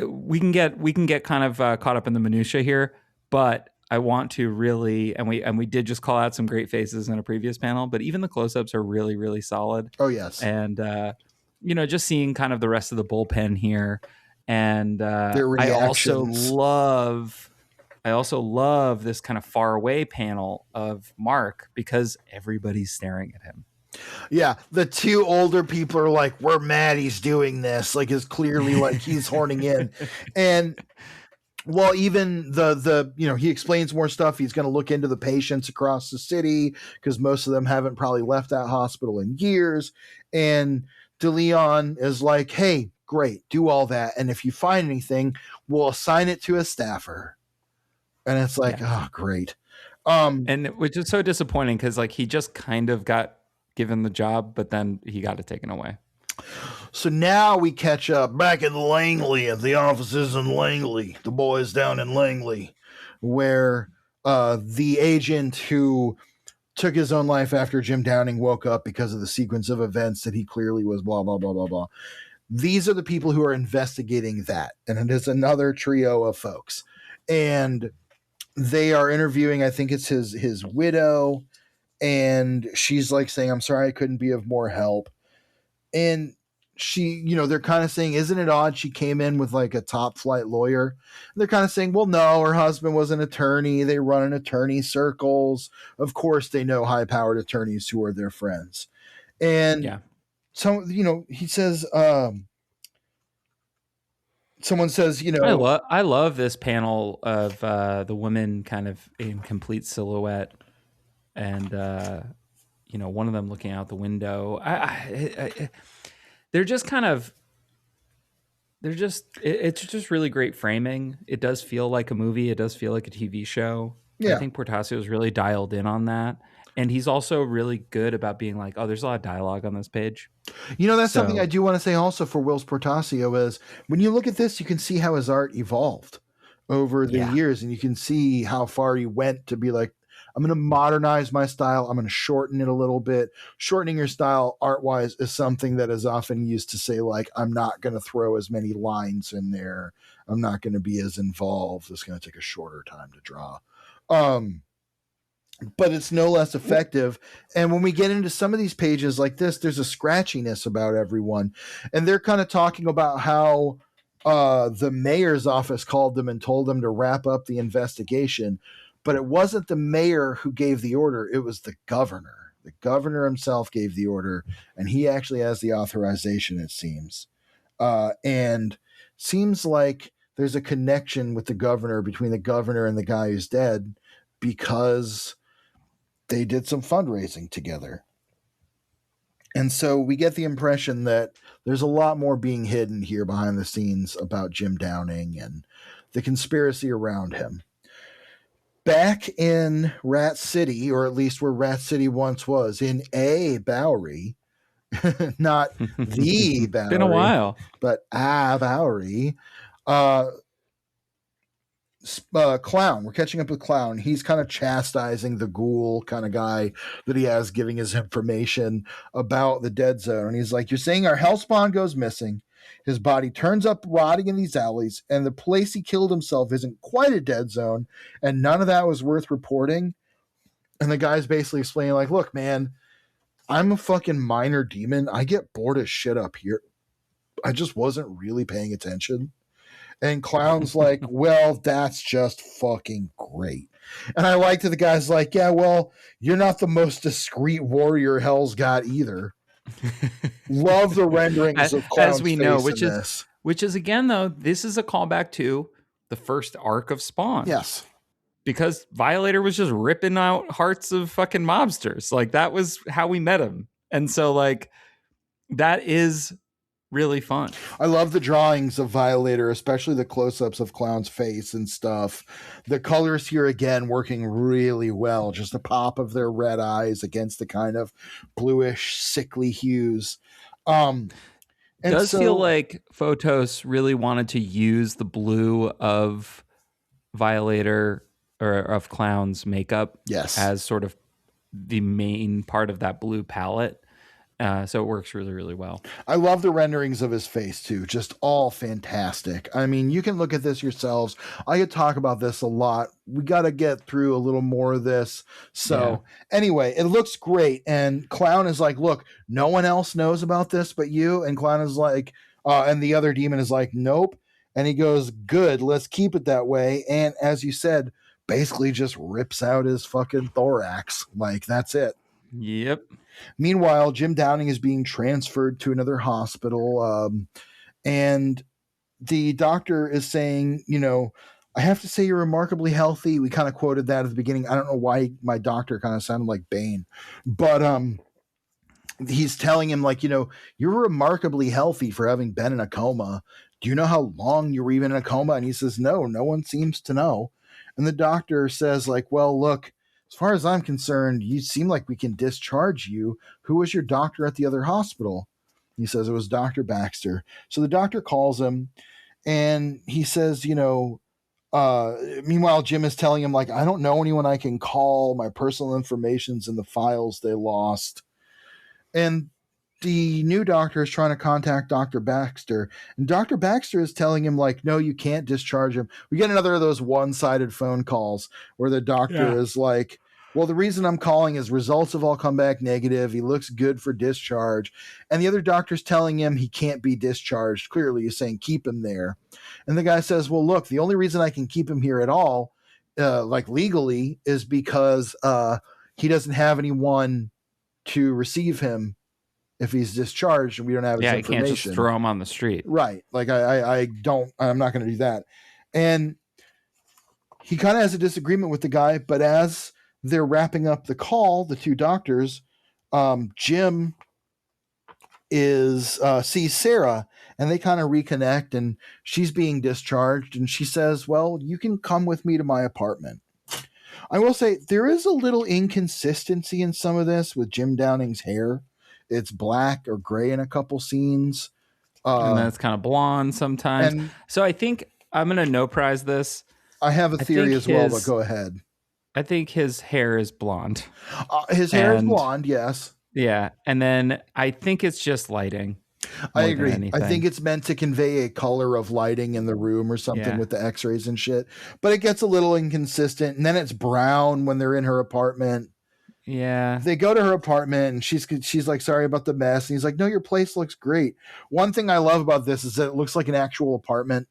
we can get kind of caught up in the minutia here, but I want to really, and we did just call out some great faces in a previous panel, but even the close-ups are really, really solid. Oh yes, and just seeing kind of the rest of the bullpen here, and I also love this kind of far away panel of Mark because everybody's staring at him. Yeah, the 2 older people are like, we're mad he's doing this. Like, is clearly like he's horning in. And well, even the he explains more stuff. He's going to look into the patients across the city because most of them haven't probably left that hospital in years. And DeLeon is like, hey, great, do all that. And if you find anything, we'll assign it to a staffer. And it's like, oh, great. And which is so disappointing because like he just kind of got given the job, but then he got it taken away. So now we catch up back in Langley at the offices in Langley, the boys down in Langley, where the agent who took his own life after Jim Downing woke up because of the sequence of events that he clearly was blah, blah, blah, blah, blah. These are the people who are investigating that. And it is another trio of folks. And they are interviewing, I think it's his widow, and she's like saying, I'm sorry I couldn't be of more help. And she, they're kind of saying, isn't it odd she came in with like a top flight lawyer? And they're kind of saying, well, no, her husband was an attorney. They run in attorney circles. Of course, they know high powered attorneys who are their friends. And so, he says, someone says, I love this panel of the women kind of in complete silhouette, and one of them looking out the window. They're just kind of it's just really great framing. It does feel like a movie. It does feel like a TV show. I Yeah. think Portacio is really dialed in on that. And he's also really good about being like, oh, there's a lot of dialogue on this page. That's something I So do want to say also for Whilce Portacio is when you look at this, you can see how his art evolved over the yeah. years, and you can see how far he went to be like, I'm going to modernize my style. I'm going to shorten it a little bit. Shortening your style art wise is something that is often used to say, like, I'm not going to throw as many lines in there. I'm not going to be as involved. It's going to take a shorter time to draw. But it's no less effective. And when we get into some of these pages like this, there's a scratchiness about everyone. And they're kind of talking about how the mayor's office called them and told them to wrap up the investigation. But it wasn't the mayor who gave the order, it was the governor. The governor himself gave the order, and he actually has the authorization, it seems. And seems like there's a connection with the governor, between the governor and the guy who's dead, because they did some fundraising together. And so we get the impression that there's a lot more being hidden here behind the scenes about Jim Downing and the conspiracy around him. Back in Rat City, or at least where Rat City once was, in a Bowery, not the been a Bowery, while. but a Bowery, Clown. We're catching up with Clown. He's kind of chastising the ghoul kind of guy that he has, giving his information about the dead zone. And he's like, you're saying our hellspawn goes missing. His body turns up rotting in these alleys, and the place he killed himself isn't quite a dead zone, and none of that was worth reporting. And the guy's basically explaining, like, look, man, I'm a fucking minor demon. I get bored as shit up here. I just wasn't really paying attention. And Clown's like, well, that's just fucking great. And I like that the guy's like, yeah, well, you're not the most discreet warrior hell's got either. Love the renderings of Clown's as we know, face in this. which is again though, this is a callback to the first arc of Spawn. Yes. Because Violator was just ripping out hearts of fucking mobsters. Like that was how we met him. And so like that is really fun. I love the drawings of Violator, especially the close-ups of Clown's face and stuff. The colors here again working really well. Just the pop of their red eyes against the kind of bluish, sickly hues. It does feel like Photos really wanted to use the blue of Violator or of Clown's makeup, yes, as sort of the main part of that blue palette. So it works really, really well. I love the renderings of his face too. Just all fantastic. I mean, you can look at this yourselves. I could talk about this a lot. We got to get through a little more of this. So anyway, it looks great. And Clown is like, look, no one else knows about this but you. And Clown is like, and the other demon is like, nope. And he goes, good, let's keep it that way. And as you said, basically just rips out his fucking thorax. Like, that's it. Yep. Meanwhile, Jim Downing is being transferred to another hospital. And the doctor is saying, I have to say you're remarkably healthy. We kind of quoted that at the beginning. I don't know why my doctor kind of sounded like Bane. But he's telling him, like, you're remarkably healthy for having been in a coma. Do you know how long you were even in a coma? And he says, no one seems to know. And the doctor says, like, well, look, as far as I'm concerned, you seem like we can discharge you. Who was your doctor at the other hospital? He says it was Dr. Baxter. So the doctor calls him and he says, meanwhile, Jim is telling him, like, I don't know anyone I can call. My personal information's in the files they lost. And the new doctor is trying to contact Dr. Baxter, and Dr. Baxter is telling him, like, no, you can't discharge him. We get another of those one-sided phone calls where the doctor is like, well, the reason I'm calling is results have all come back negative. He looks good for discharge. And the other doctor's telling him he can't be discharged. Clearly, he's saying keep him there. And the guy says, well, look, the only reason I can keep him here at all, like legally, is because he doesn't have anyone to receive him if he's discharged and we don't have his information. You can't just throw him on the street. Right. Like I'm not going to do that. And he kind of has a disagreement with the guy, but as they're wrapping up the call, the two doctors, Jim sees Sarah, and they kind of reconnect, and she's being discharged, and she says, well, you can come with me to my apartment. I will say there is a little inconsistency in some of this with Jim Downing's hair. It's black or gray in a couple scenes. And then it's kind of blonde sometimes. And So I think I'm going to no prize this. I have a I theory think as well, but go ahead. I think his hair is blonde. His hair is blonde, yes. Yeah. And then I think it's just lighting. I agree. I think it's meant to convey a color of lighting in the room or something with the x-rays and shit. But it gets a little inconsistent. And then it's brown when they're in her apartment. Yeah. They go to her apartment and she's like, sorry about the mess. And he's like, no, your place looks great. One thing I love about this is that it looks like an actual apartment.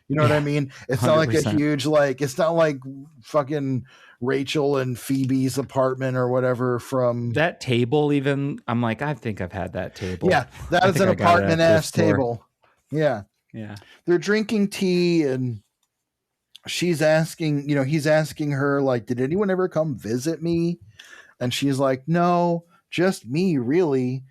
You know what I mean? It's 100%. Not like a huge, like, it's not like fucking Rachel and Phoebe's apartment or whatever from that table. Even I'm like, I think I've had that table. Yeah, that is an apartment ass table. Yeah. Yeah. They're drinking tea and she's asking, he's asking her, like, did anyone ever come visit me? And she's like, no, just me, really.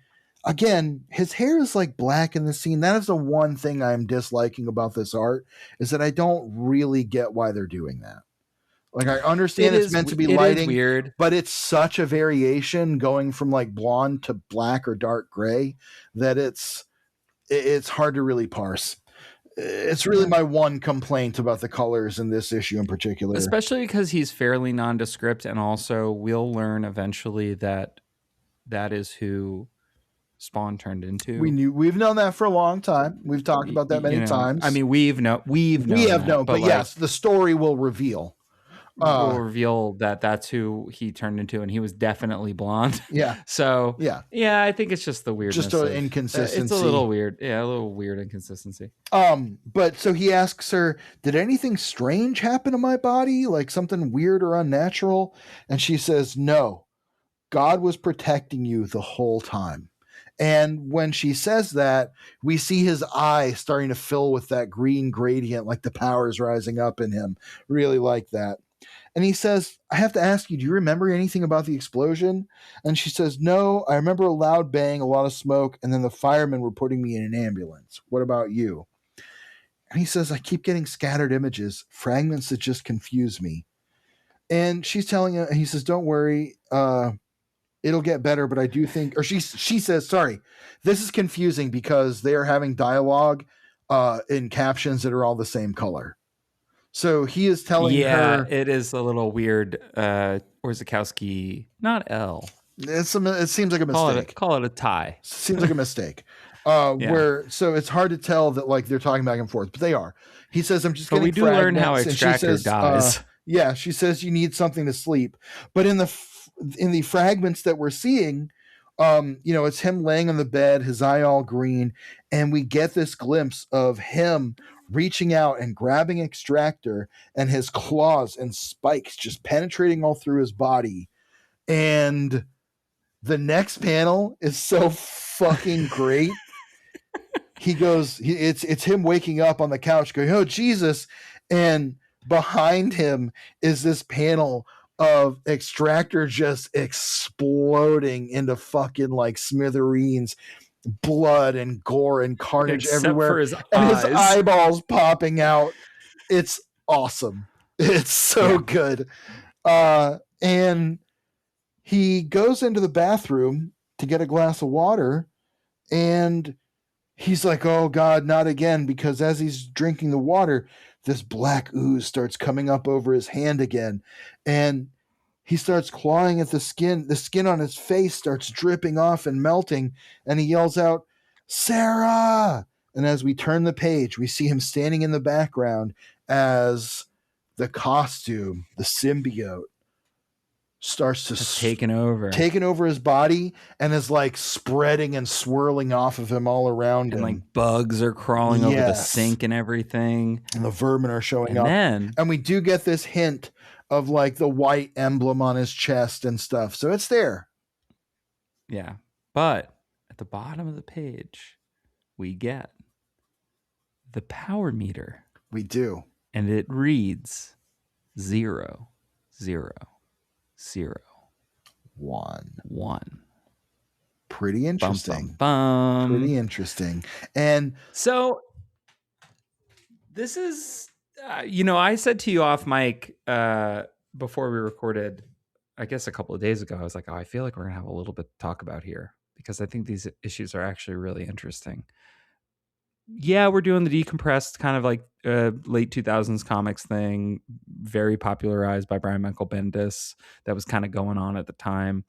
Again, his hair is like black in the scene. That is the one thing I'm disliking about this art, is that I don't really get why they're doing that. Like, I understand it's meant to be lighting, weird, but it's such a variation going from like blonde to black or dark gray that it's hard to really parse. It's really my one complaint about the colors in this issue in particular. Especially because he's fairly nondescript, and also we'll learn eventually that is who Spawn turned into. We've known that for a long time. We've talked about that many times. I mean, we have known, but like, yes, the story will reveal. Will reveal that that's who he turned into, and he was definitely blonde. Yeah. So yeah, I think it's just the weirdness. Just an inconsistency. It's a little weird. Yeah, a little weird inconsistency. But so he asks her, did anything strange happen to my body? Like something weird or unnatural? And she says, no, God was protecting you the whole time. And when she says that, we see his eye starting to fill with that green gradient, like the power is rising up in him. Really like that. And he says, I have to ask you, do you remember anything about the explosion? And she says, no, I remember a loud bang, a lot of smoke, and then the firemen were putting me in an ambulance. What about you? And he says, I keep getting scattered images, fragments that just confuse me. And she's telling him, he says, don't worry, it'll get better, but I do think, or she says, sorry, this is confusing because they are having dialogue in captions that are all the same color. So he is telling her. It is a little weird. Orzakowski, not L. It seems like a mistake. Call it a tie. Seems like a mistake. Where so it's hard to tell that like they're talking back and forth, but they are. He says, "I'm just." But we do learn how Extractor dies. Yeah, she says you need something to sleep, but in the fragments that we're seeing, it's him laying on the bed, his eye all green, and we get this glimpse of him reaching out and grabbing Extractor, and his claws and spikes just penetrating all through his body. And the next panel is so fucking great. He goes, it's him waking up on the couch going, oh, Jesus. And behind him is this panel of Extractor just exploding into fucking like smithereens, blood and gore and carnage everywhere, and his eyeballs popping out. It's awesome. It's so good. And he goes into the bathroom to get a glass of water, and he's like, oh God, not again, because as he's drinking the water, this black ooze starts coming up over his hand again, and he starts clawing at the skin. The skin on his face starts dripping off and melting, and he yells out, Sarah! And as we turn the page, we see him standing in the background as the costume, the symbiote, starts to taken over his body and is like spreading and swirling off of him all around him. And like bugs are crawling over the sink and everything. And the vermin are showing up. And we do get this hint of like the white emblem on his chest and stuff. So it's there. Yeah. But at the bottom of the page, we get the power meter. We do. And it reads 0, 0, 0, 1, 1. Pretty Bum, bum, interesting. bum. Pretty interesting. And So this is, I said to you off mic before we recorded, I guess a couple of days ago, I was like, oh, I feel like we're going to have a little bit to talk about here because I think these issues are actually really interesting. Yeah, we're doing the decompressed kind of like late 2000s comics thing, very popularized by Brian Michael Bendis. That was kind of going on at the time.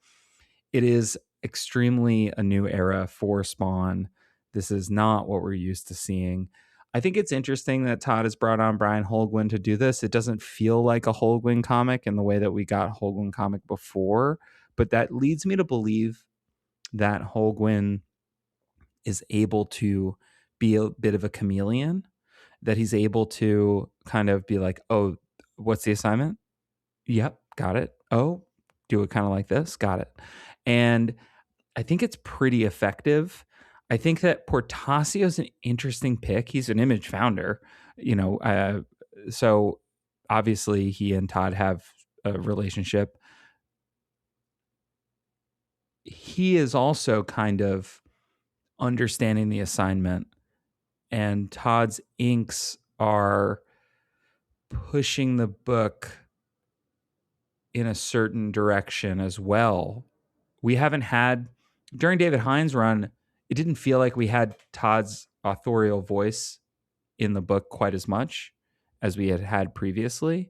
It is extremely a new era for Spawn. This is not what we're used to seeing. I think it's interesting that Todd has brought on Brian Holguin to do this. It doesn't feel like a Holguin comic in the way that we got Holguin comic before, but that leads me to believe that Holguin is able to be a bit of a chameleon, that he's able to kind of be like, oh, what's the assignment? Yep, got it. Oh, do it kind of like this. Got it. And I think it's pretty effective. I think that Portacio is an interesting pick. He's an Image founder, so obviously he and Todd have a relationship. He is also kind of understanding the assignment, and Todd's inks are pushing the book in a certain direction as well. We haven't had, during David Hines' run, it didn't feel like we had Todd's authorial voice in the book quite as much as we had had previously.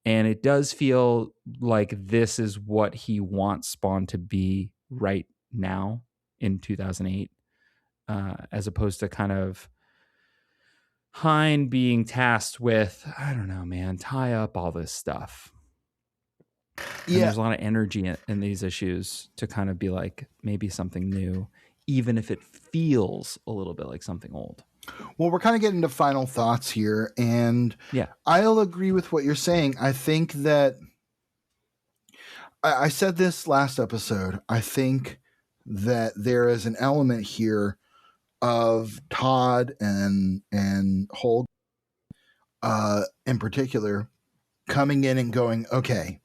And it does feel like this is what he wants Spawn to be right now in 2008, as opposed to kind of Hine being tasked with, I don't know, man, tie up all this stuff. And there's a lot of energy in these issues to kind of be like maybe something new, even if it feels a little bit like something old. Well, we're kind of getting to final thoughts here, and Yeah, I'll agree with what you're saying. I think that I said this last episode. I think that there is an element here of Todd and Holt, in particular, coming in and going, okay,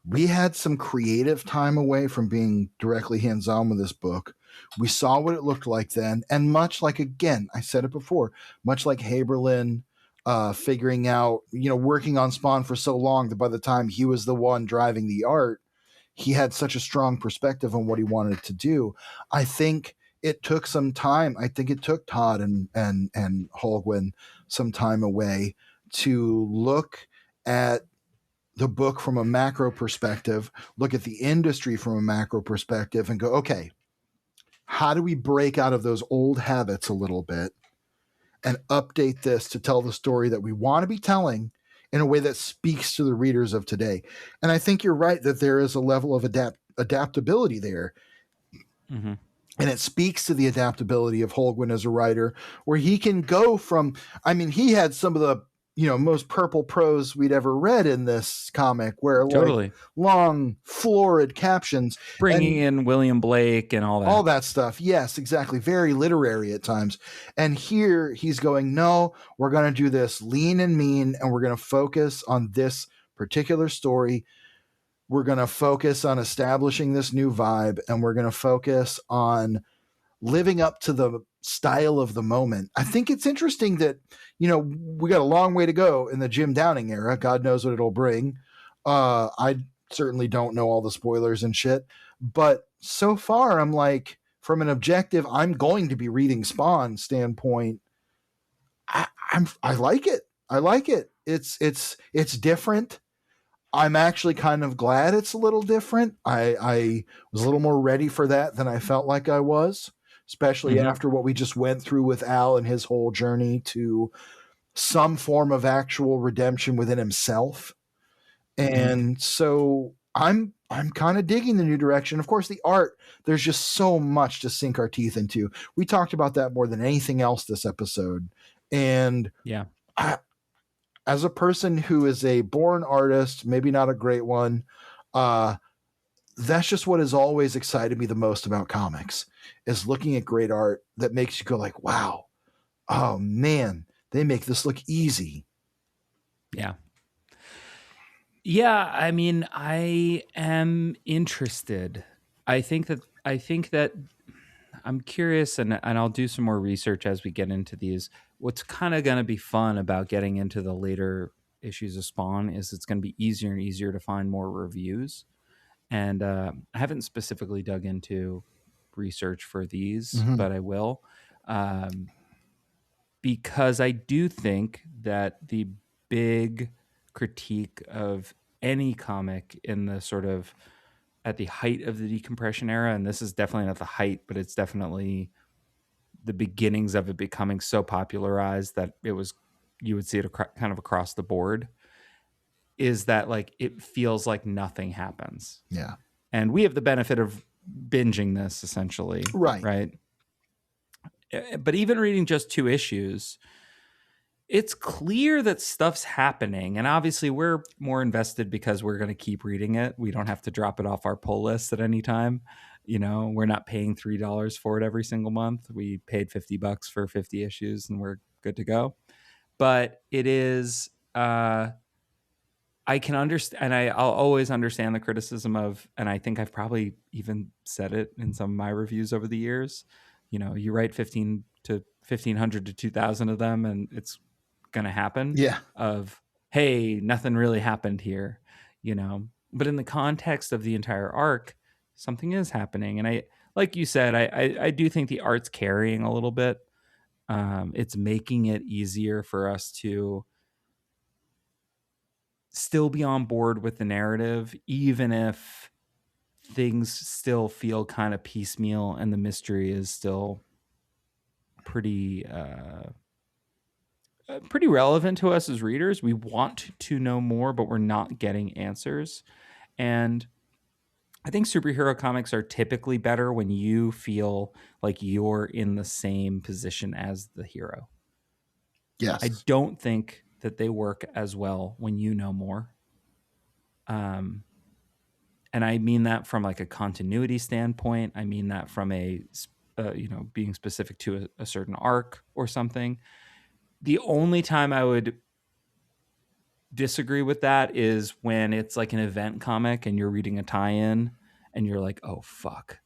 we had some creative time away from being directly hands-on with this book. We saw what it looked like then, and much like, again, I said it before, much like Haberlin figuring out, working on Spawn for so long that by the time he was the one driving the art, he had such a strong perspective on what he wanted to do. I think it took some time. I think it took Todd and Holguin some time away to look at the book from a macro perspective, look at the industry from a macro perspective, and go, okay, how do we break out of those old habits a little bit and update this to tell the story that we want to be telling in a way that speaks to the readers of today? And I think you're right that there is a level of adaptability there. mm-hmm. And it speaks to the adaptability of Holguin as a writer, where he can go from, he had some of the most purple prose we'd ever read in this comic, where Totally. like long florid captions, Bringing in William Blake and all that stuff. Yes, exactly. Very literary at times. And here he's going, no, we're going to do this lean and mean, and we're going to focus on this particular story. We're going to focus on establishing this new vibe, and we're going to focus on living up to the style of the moment. I think it's interesting that, we got a long way to go in the Jim Downing era. God knows what it'll bring. I certainly don't know all the spoilers and shit, but so far I'm like, from an objective, I'm going to be reading Spawn standpoint, I like it. I like it. It's different. I'm actually kind of glad it's a little different. I was a little more ready for that than I felt like I was, especially after what we just went through with Al and his whole journey to some form of actual redemption within himself. And so I'm kind of digging the new direction. Of course, the art, there's just so much to sink our teeth into. We talked about that more than anything else this episode. And yeah, as a person who is a born artist, maybe not a great one, that's just what has always excited me the most about comics, is looking at great art that makes you go like, wow, oh man, they make this look easy. Yeah. Yeah, I mean, I am interested. I think that I think that I'm curious, and I'll do some more research as we get into these. What's kind of going to be fun about getting into the later issues of Spawn is it's going to be easier and easier to find more reviews. And I haven't specifically dug into research for these, Mhm. but I will. Um, because I do think that the big critique of any comic in the sort of at the height of the decompression era, and this is definitely not the height, but it's definitely the beginnings of it becoming so popularized that it was you would see it kind of across the board, is that like it feels like nothing happens. Yeah. And we have the benefit of binging this essentially, Right. right? But even reading just 2 issues, it's clear that stuff's happening. And obviously, we're more invested because we're going to keep reading it. We don't have to drop it off our pull list at any time. You know, we're not paying $3 for it every single month. We paid $50 for 50 issues and we're good to go. But it is, I can understand, and I'll always understand the criticism of, and I think I've probably even said it in some of my reviews over the years. You know, you write 1,500 to 2,000 of them, and it's going to happen. Yeah. Of hey, nothing really happened here, you know. But in the context of the entire arc, something is happening, and like you said, I do think the art's carrying a little bit. It's making it easier for us to still be on board with the narrative, even if things still feel kind of piecemeal and the mystery is still pretty pretty relevant to us as readers. We want to know more, but we're not getting answers. And I think superhero comics are typically better when you feel like you're in the same position as the hero. I Yes. don't think that they work as well when you know more. And I mean that from like a continuity standpoint. I mean that from a being specific to a certain arc or something. The only time I would disagree with that is when it's like an event comic and you're reading a tie-in and you're like, oh fuck,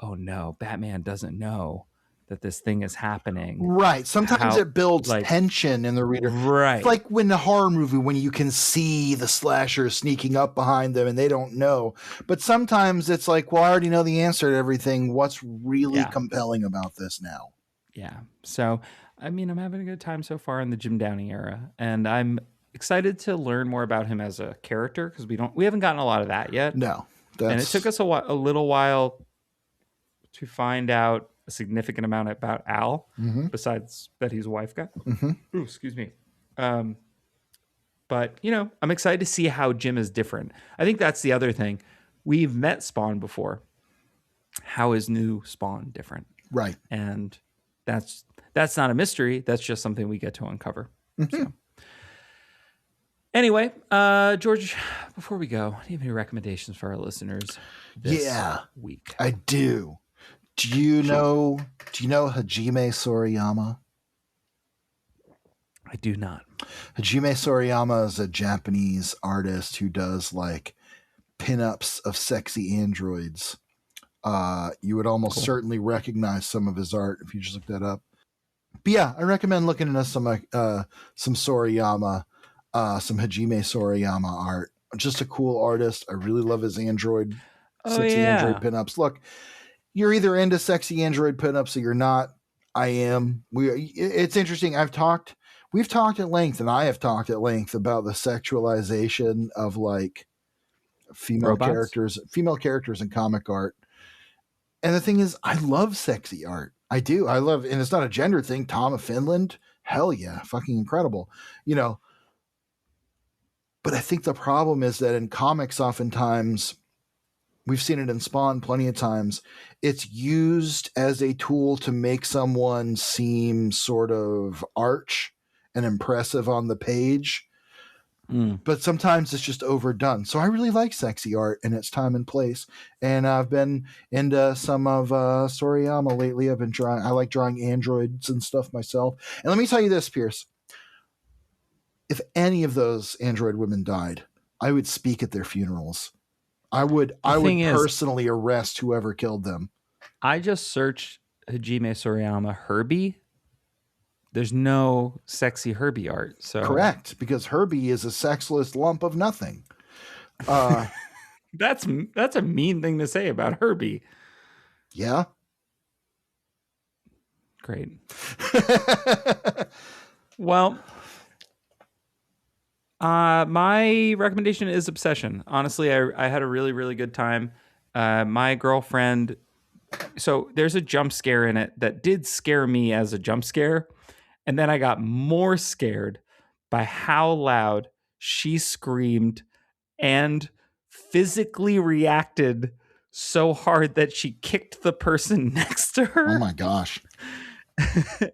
oh no, Batman doesn't know that this thing is happening. Right. Sometimes How, it builds like, tension in the reader. It's right? like when the horror movie, when you can see the slasher sneaking up behind them and they don't know. But sometimes it's like, well, I already know the answer to everything. What's really Yeah, compelling about this now? yeah. So, I mean, I'm having a good time so far in the Jim Downey era, and I'm excited to learn more about him as a character because we haven't gotten a lot of that yet, No, and it took that's us a little while to find out a significant amount about Al, mhm, besides that he's a wife guy. mhm. Ooh, excuse me. Um, but you know, I'm excited to see how Jim is different. I think that's the other thing. We've met Spawn before. How is new Spawn different? Right. And that's not a mystery. That's just something we get to uncover. Mhm. So anyway, George, before we go, do you have any recommendations for our listeners this Yeah, week? I do. Do you know Hajime Sorayama? I do not. Hajime Sorayama is a Japanese artist who does like pinups of sexy androids. You would almost Cool. certainly recognize some of his art if you just look that up. But yeah, I recommend looking into some Sorayama, some Hajime Sorayama art. Just a cool artist. I really love his Oh sexy android yeah. pinups. Look, you're either into sexy android pinups or you're not. I am. It's interesting. We've talked at length, and I have talked at length about the sexualization of like Robots. female characters in comic art. And the thing is, I love sexy art. I do. I love, and it's not a gender thing. Tom of Finland, hell yeah, fucking incredible. You know, but I think the problem is that in comics, oftentimes, we've seen it in Spawn plenty of times, it's used as a tool to make someone seem sort of arch and impressive on the page. Mm. But sometimes it's just overdone. So I really like sexy art in its time and place. And I've been into some of Sorayama lately. I like drawing androids and stuff myself. And let me tell you this, Pierce. If any of those android women died, I would speak at their funerals. I would The thing is, personally arrest whoever killed them. I just searched Hajime Sorayama Herbie. There's no sexy Herbie art. So Correct, because Herbie is a sexless lump of nothing. that's a mean thing to say about Herbie. Yeah. Great. Well, my recommendation is Obsession. Honestly, I had a really, really good time. My girlfriend, so there's a jump scare in it that did scare me as a jump scare. And then I got more scared by how loud she screamed and physically reacted so hard that she kicked the person next to her. Oh my gosh.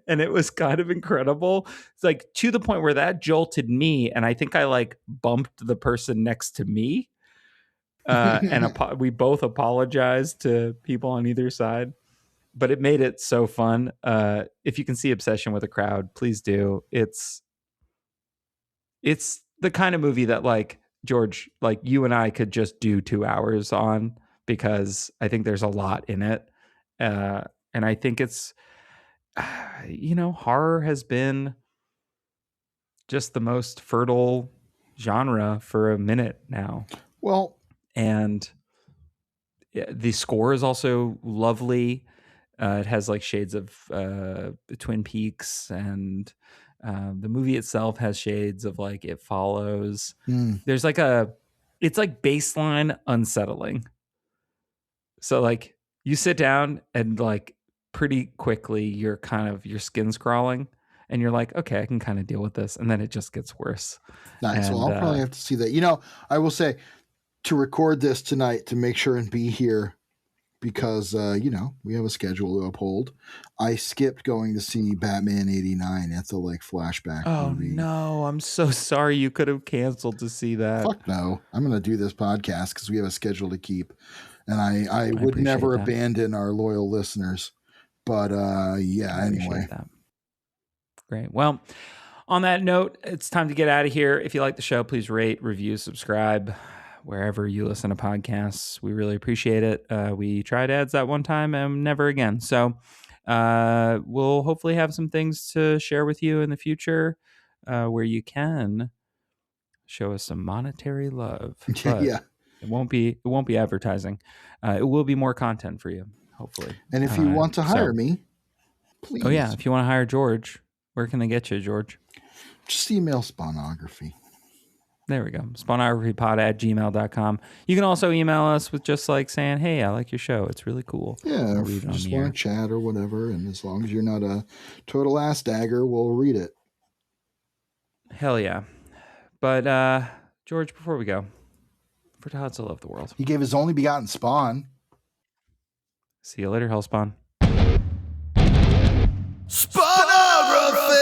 And it was kind of incredible. It's like to the point where that jolted me, and I think I like bumped the person next to me. We both apologized to people on either side, but it made it so fun. If you can see Obsession with a crowd, please do. It's the kind of movie that like George, like you and I could just do 2 hours on, because I think there's a lot in it. And I think it's, horror has been just the most fertile genre for a minute now. Well, And the score is also lovely. It has like shades of Twin Peaks, and the movie itself has shades of like It Follows. There's like it's like baseline unsettling. So like you sit down and like pretty quickly your skin's crawling, and you're like, okay, I can kind of deal with this, and then it just gets worse. nice. And, Well, I'll probably have to see that. I will say, to record this tonight, to make sure and be here, because we have a schedule to uphold. I skipped going to see Batman '89 at the flashback movie. No, I'm so sorry. You could have canceled to see that. Fuck no. I'm going to do this podcast because we have a schedule to keep, and I would never abandon our loyal listeners. But anyway. That. Great. Well, on that note, it's time to get out of here. If you like the show, please rate, review, subscribe wherever you listen to podcasts. We really appreciate it. We tried ads that one time and never again. So we'll hopefully have some things to share with you in the future where you can show us some monetary love. But yeah. It won't be advertising. It will be more content for you, hopefully. And if you want to hire me, please. Oh yeah, if you want to hire George, where can I get you, George? Just email Spawnography. There we go. Spawnographypod@gmail.com. You can also email us with just like saying, hey, I like your show. It's really cool. Yeah, if you just want to chat or whatever. And as long as you're not a total ass dagger, we'll read it. Hell yeah. But George, before we go, for Todd so loved the world, he gave his only begotten spawn. See you later, Hellspawn. Spawnography!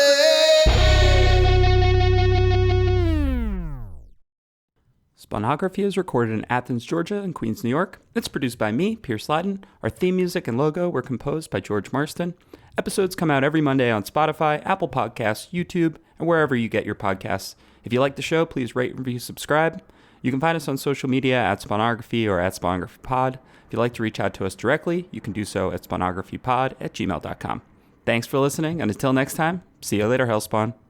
Spawnography is recorded in Athens, Georgia, and Queens, New York. It's produced by me, Pierce Lyden. Our theme music and logo were composed by George Marston. Episodes come out every Monday on Spotify, Apple Podcasts, YouTube, and wherever you get your podcasts. If you like the show, please rate, review, subscribe. You can find us on social media at Spawnography or at SpawnographyPod. If you'd like to reach out to us directly, you can do so at spawnographypod@gmail.com. Thanks for listening, and until next time, see you later, Hellspawn.